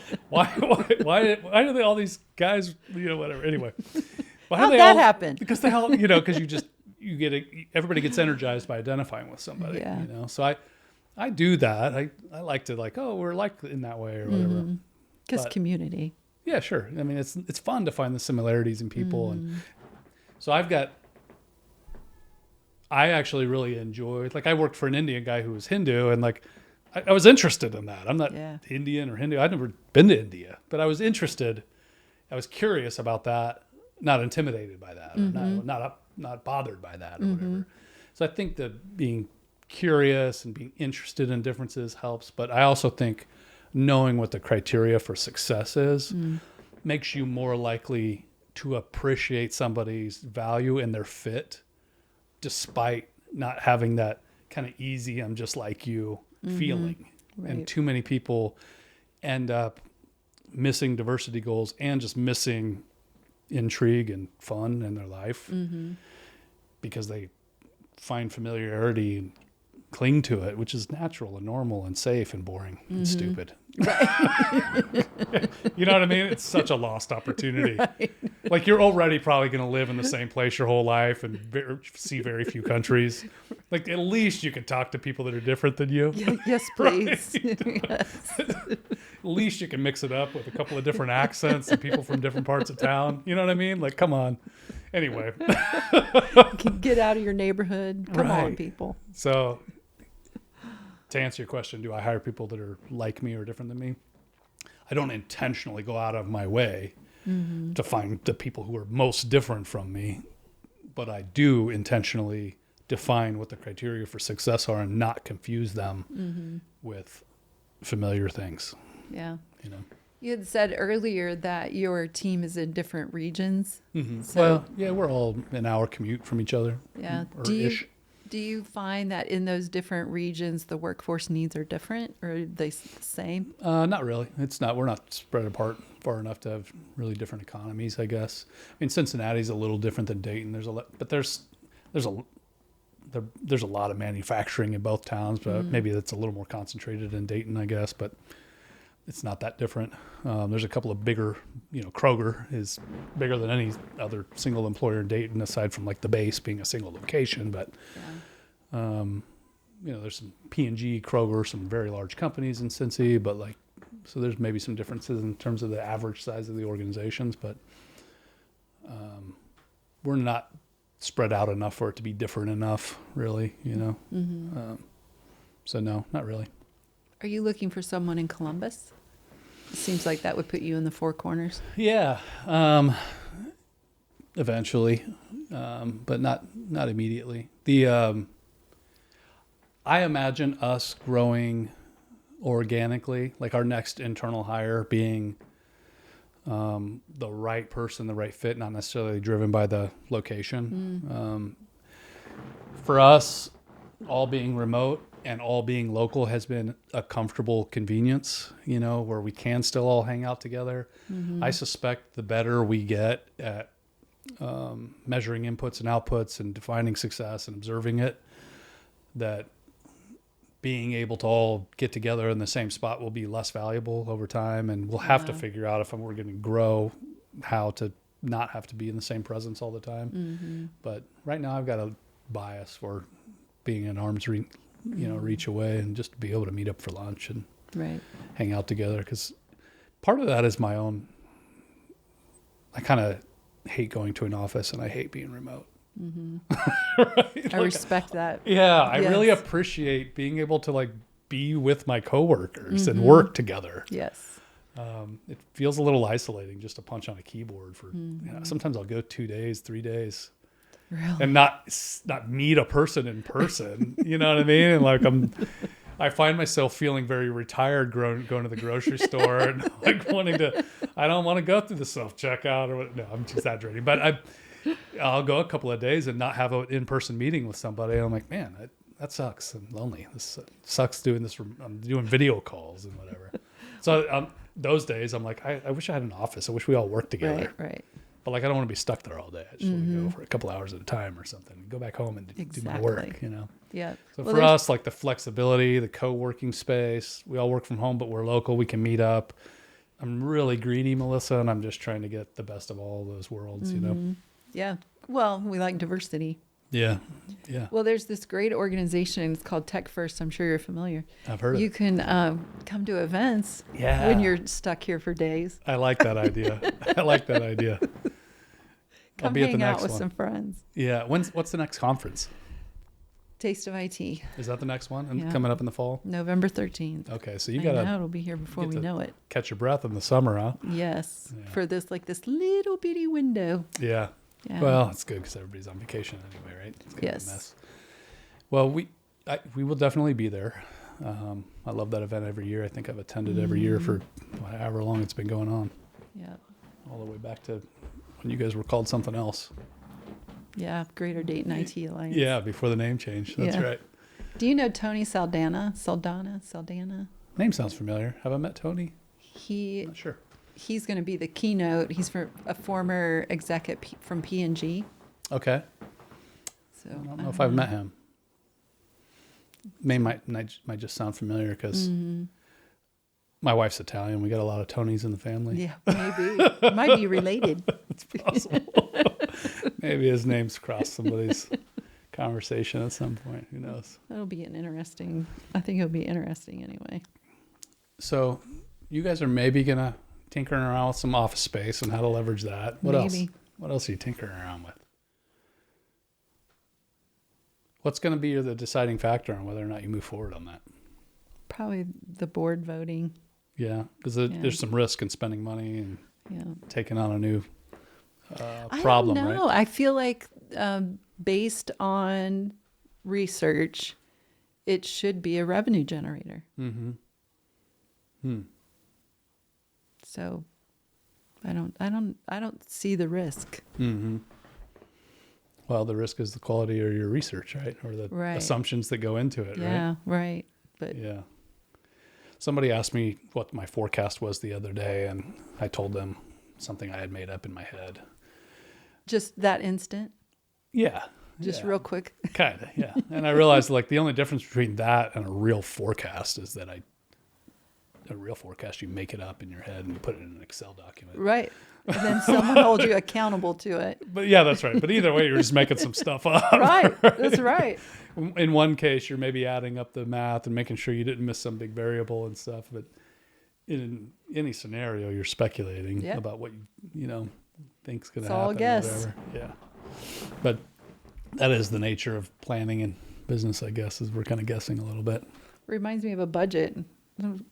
do they all these guys, you know, whatever. Anyway. How'd that happen? Because everybody gets energized by identifying with somebody. Yeah. You know. So I do that. I like to like, oh, we're like in that way or whatever. Because community. Yeah, sure. I mean, it's fun to find the similarities in people. And so I actually really enjoyed, like I worked for an Indian guy who was Hindu and like, I was interested in that. I'm not Indian or Hindu. I'd never been to India, but I was interested. I was curious about that, not intimidated by that or not bothered by that or whatever. So I think that being curious and being interested in differences helps. But I also think knowing what the criteria for success is makes you more likely to appreciate somebody's value and their fit despite not having that kind of easy, I'm just like you feeling. Right. And too many people end up missing diversity goals and just missing intrigue and fun in their life because they find familiarity and cling to it, which is natural and normal and safe and boring and stupid. You know what I mean? It's such a lost opportunity. Right. Like you're already probably going to live in the same place your whole life and see very few countries. Like at least you can talk to people that are different than you. Yes, please. Yes. At least you can mix it up with a couple of different accents and people from different parts of town. You know what I mean? Like, come on. Anyway. Get out of your neighborhood. Come on, people. So to answer your question, do I hire people that are like me or different than me? I don't intentionally go out of my way to find the people who are most different from me, but I do intentionally define what the criteria for success are and not confuse them with familiar things. Yeah. You know. You had said earlier that your team is in different regions. So, Well, yeah, we're all an hour commute from each other. yeah. Or Do ish. you find that in those different regions the workforce needs are different, or are they the same? Not really. It's not. We're not spread apart far enough to have really different economies, I guess. I mean, Cincinnati's a little different than Dayton. There's a lot, but there's a lot of manufacturing in both towns, but maybe that's a little more concentrated in Dayton, I guess. But it's not that different. There's a couple of bigger, Kroger is bigger than any other single employer in Dayton, aside from like the base being a single location. But, there's some P&G, Kroger, some very large companies in Cincy, but so there's maybe some differences in terms of the average size of the organizations, but we're not spread out enough for it to be different enough, really, so no, not really. Are you looking for someone in Columbus? It seems like that would put you in the Four Corners. Yeah, eventually, but not immediately. I imagine us growing organically, like our next internal hire being the right person, the right fit, not necessarily driven by the location. For us, all being remote and all being local has been a comfortable convenience, where we can still all hang out together. I suspect the better we get at measuring inputs and outputs and defining success and observing it, that being able to all get together in the same spot will be less valuable over time. And we'll have to figure out if we're going to grow, how to not have to be in the same presence all the time. But right now I've got a bias for being an arm's reach away, and just to be able to meet up for lunch and hang out together. Because part of that is my own, I kind of hate going to an office and I hate being remote. I respect that. Yeah, I really appreciate being able to be with my coworkers and work together. Yes. It feels a little isolating just to punch on a keyboard for, sometimes I'll go 2 days, 3 days. Really? And not meet a person in person, you know what I mean? And I find myself feeling very retired going to the grocery store and wanting to, I don't want to go through the self-checkout or what. No, I'm exaggerating, but I'll go a couple of days and not have an in-person meeting with somebody. I'm like, man, that sucks. I'm lonely. This sucks doing this. I'm doing video calls and whatever. So those days I'm like, I wish I had an office. I wish we all worked together. Right. But I don't want to be stuck there all day. I just want to go for a couple hours at a time or something. Go back home and do my work, Yeah. So for us, the flexibility, the co-working space, we all work from home, but we're local. We can meet up. I'm really greedy, Melissa, and I'm just trying to get the best of all those worlds, Yeah. Well, we like diversity. Yeah. Well, there's this great organization. It's called Tech First. I'm sure you're familiar. I've heard of it. You can come to events Yeah. when you're stuck here for days. I like that idea. Come hang out with some friends. Yeah. What's the next conference? Taste of IT. Is that the next one? And Yeah. coming up in the fall? November 13th. Okay. So you got to it'll be here before we know it. catch your breath in the summer, huh? Yes. Yeah. For this little bitty window. Yeah. Yeah. Well, it's good because everybody's on vacation anyway, right? It's kind of Yes. a mess. Well, we will definitely be there. I love that event every year. I think I've attended every year for however long it's been going on, Yeah. all the way back to when you guys were called something else. Yeah. Greater Dayton IT Alliance. Yeah, before the name change. That's Yeah. right. Do you know Tony Saldana? Name sounds familiar. Have I met Tony? He Not sure. He's going to be the keynote. He's a former exec from P&G. Okay. So I don't know if I've met him. Name might just sound familiar because my wife's Italian. We got a lot of Tonys in the family. Yeah, maybe. Might be related. It's possible. Maybe his name's crossed somebody's conversation at some point. Who knows? That'll be I think it'll be interesting anyway. So you guys are maybe going to tinkering around with some office space and how to leverage that. What Maybe. else? What else are you tinkering around with? What's going to be the deciding factor on whether or not you move forward on that? Probably the board voting. Yeah, because there's some risk in spending money and taking on a new problem, I don't know. right? I feel like based on research, it should be a revenue generator. So I don't see the risk. Well, the risk is the quality of your research, right? Or the assumptions that go into it, right? Yeah, right. But yeah. Somebody asked me what my forecast was the other day, and I told them something I had made up in my head. Just that instant? Yeah. Just real quick? Kind of, yeah. And I realized like the only difference between that and a real forecast is that a real forecast, you make it up in your head and you put it in an Excel document. Right. And then someone holds you accountable to it. But yeah, that's right. But either way, you're just making some stuff up. Right. That's right. In one case, you're maybe adding up the math and making sure you didn't miss some big variable and stuff. But in any scenario, you're speculating about what you think's going to happen. It's all guess. Or whatever. Yeah. But that is the nature of planning and business, I guess, is we're kind of guessing a little bit. Reminds me of a budget.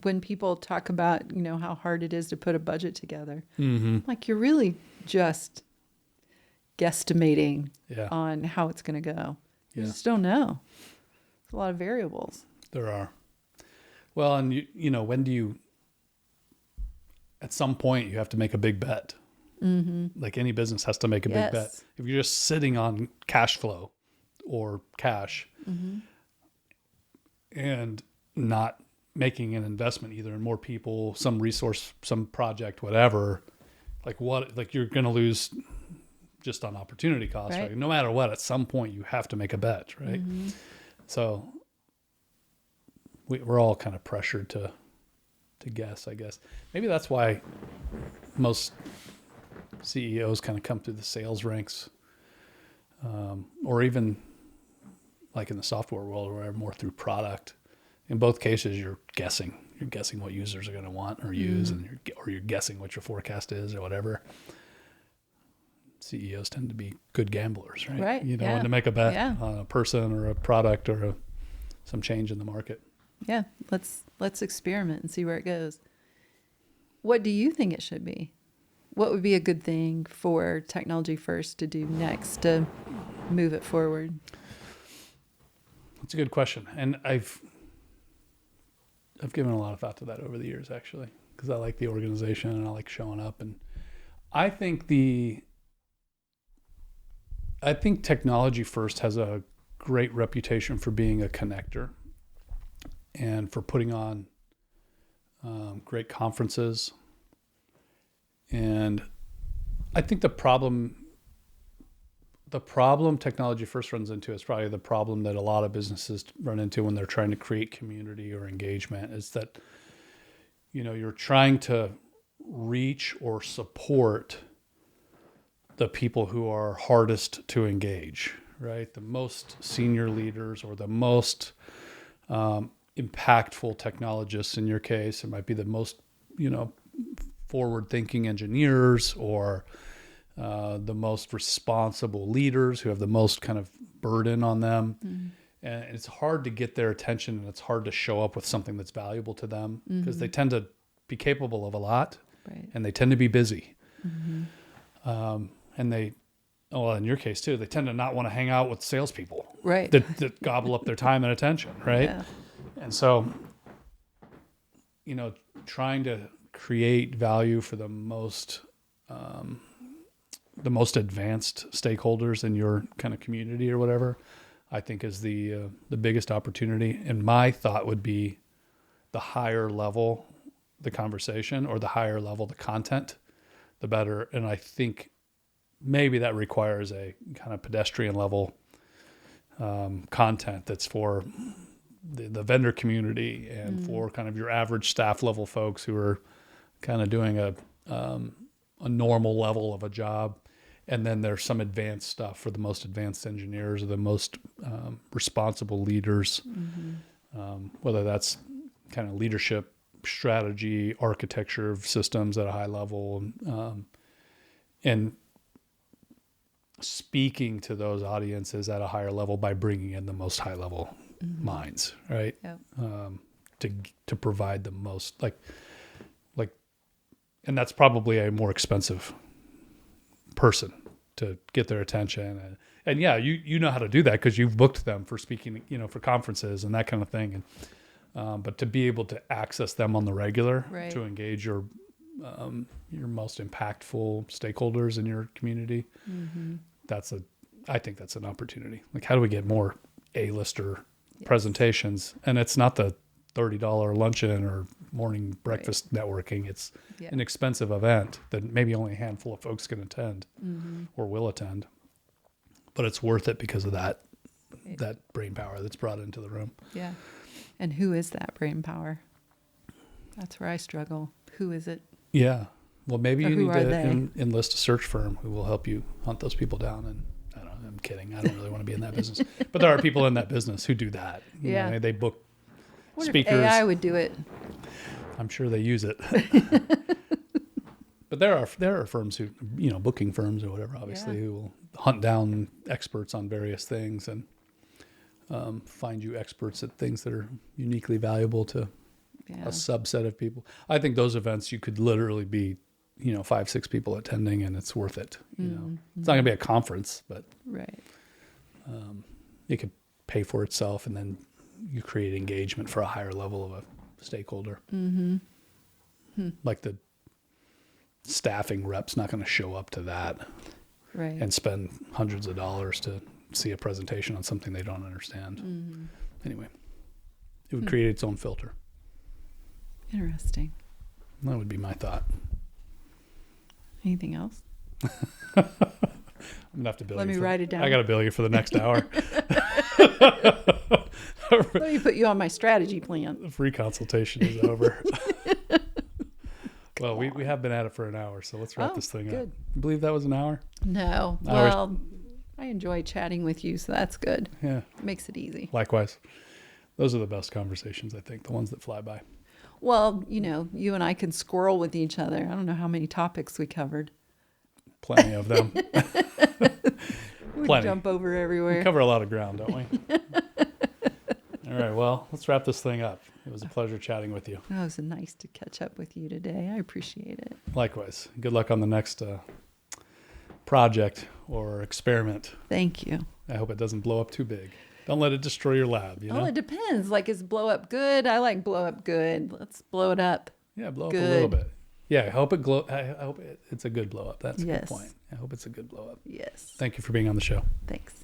When people talk about, how hard it is to put a budget together, like you're really just guesstimating on how it's going to go. You just don't know. There's a lot of variables. There are. Well, and when do you, at some point you have to make a big bet. Like any business has to make a big bet. If you're just sitting on cash flow or cash and not making an investment either in more people, some resource, some project, whatever, like you're going to lose just on opportunity costs, right? No matter what, at some point you have to make a bet, right? So we're all kind of pressured to guess, I guess. Maybe that's why most CEOs kind of come through the sales ranks, or even like in the software world, where more through product. In both cases, you're guessing what users are going to want or use, and you're guessing what your forecast is or whatever. CEOs tend to be good gamblers, right? Right. And to make a bet on a person or a product or some change in the market. Yeah. Let's experiment and see where it goes. What do you think it should be? What would be a good thing for Technology First to do next to move it forward? That's a good question. And I've given a lot of thought to that over the years, actually, because I like the organization and I like showing up. And I think Technology First has a great reputation for being a connector and for putting on great conferences. And I think the problem Technology First runs into is probably the problem that a lot of businesses run into when they're trying to create community or engagement, is that, you're trying to reach or support the people who are hardest to engage, right? The most senior leaders or the most impactful technologists in your case. It might be the most, forward-thinking engineers or the most responsible leaders who have the most kind of burden on them. And it's hard to get their attention, and it's hard to show up with something that's valuable to them because they tend to be capable of a lot, and they tend to be busy. And in your case too, they tend to not want to hang out with salespeople, right? That gobble up their time and attention, right? Yeah. And so, trying to create value for the most advanced stakeholders in your kind of community or whatever, I think is the biggest opportunity. And my thought would be the higher level the conversation or the higher level the content, the better. And I think maybe that requires a kind of pedestrian level content that's for the vendor community and for kind of your average staff level folks who are kind of doing a normal level of a job. And then there's some advanced stuff for the most advanced engineers or the most responsible leaders, whether that's kind of leadership, strategy, architecture of systems at a high level, and speaking to those audiences at a higher level by bringing in the most high level minds, right? Yep. To provide the most like, and that's probably a more expensive person to get their attention. And yeah, you know how to do that because you've booked them for speaking, for conferences and that kind of thing. And but to be able to access them on the regular, Right. to engage your most impactful stakeholders in your community, I think that's an opportunity. Like, how do we get more A-lister presentations? And it's not the $30 luncheon or morning breakfast networking. It's an expensive event that maybe only a handful of folks can attend or will attend. But it's worth it because of that brain power that's brought into the room. Yeah. And who is that brain power? That's where I struggle. Who is it? Yeah. Well, maybe Or you who need are to they? enlist a search firm who will help you hunt those people down. And I don't know, I'm kidding. I don't really want to be in that business. But there are people in that business who do that. You know, they book What speakers. if AI would do it? I'm sure they use it. But there are firms who, booking firms or whatever, obviously, who will hunt down experts on various things and find you experts at things that are uniquely valuable to a subset of people. I think those events you could literally be, 5-6 people attending, and it's worth it. It's not going to be a conference, but Right. it could pay for itself, and then you create engagement for a higher level of a stakeholder. Like the staffing rep's not going to show up to that Right. and spend hundreds of dollars to see a presentation on something they don't understand. Anyway, it would create its own filter. Interesting. That would be my thought. Anything else? I'm gonna have to bill Let you. me write it down. I got to bill you for the next hour. Let me put you on my strategy plan. The free consultation is over. Well, we have been at it for an hour, so let's wrap this thing up. Good. You believe that was an hour? No. Well, I enjoy chatting with you, so that's good. Yeah. It makes it easy. Likewise. Those are the best conversations, I think, the ones that fly by. Well, you and I can squirrel with each other. I don't know how many topics we covered. Plenty of them. We Plenty. jump over everywhere. We cover a lot of ground, don't we? All right, well, let's wrap this thing up. It was a pleasure chatting with you. It was nice to catch up with you today. I appreciate it. Likewise. Good luck on the next project or experiment. Thank you. I hope it doesn't blow up too big. Don't let it destroy your lab, Oh, it depends. Like, is blow up good? I like blow up good. Let's blow it up. Yeah, blow up a little bit. Yeah, I hope it's a good blow up. That's a good Yes. point. I hope it's a good blow up. Yes. Thank you for being on the show. Thanks.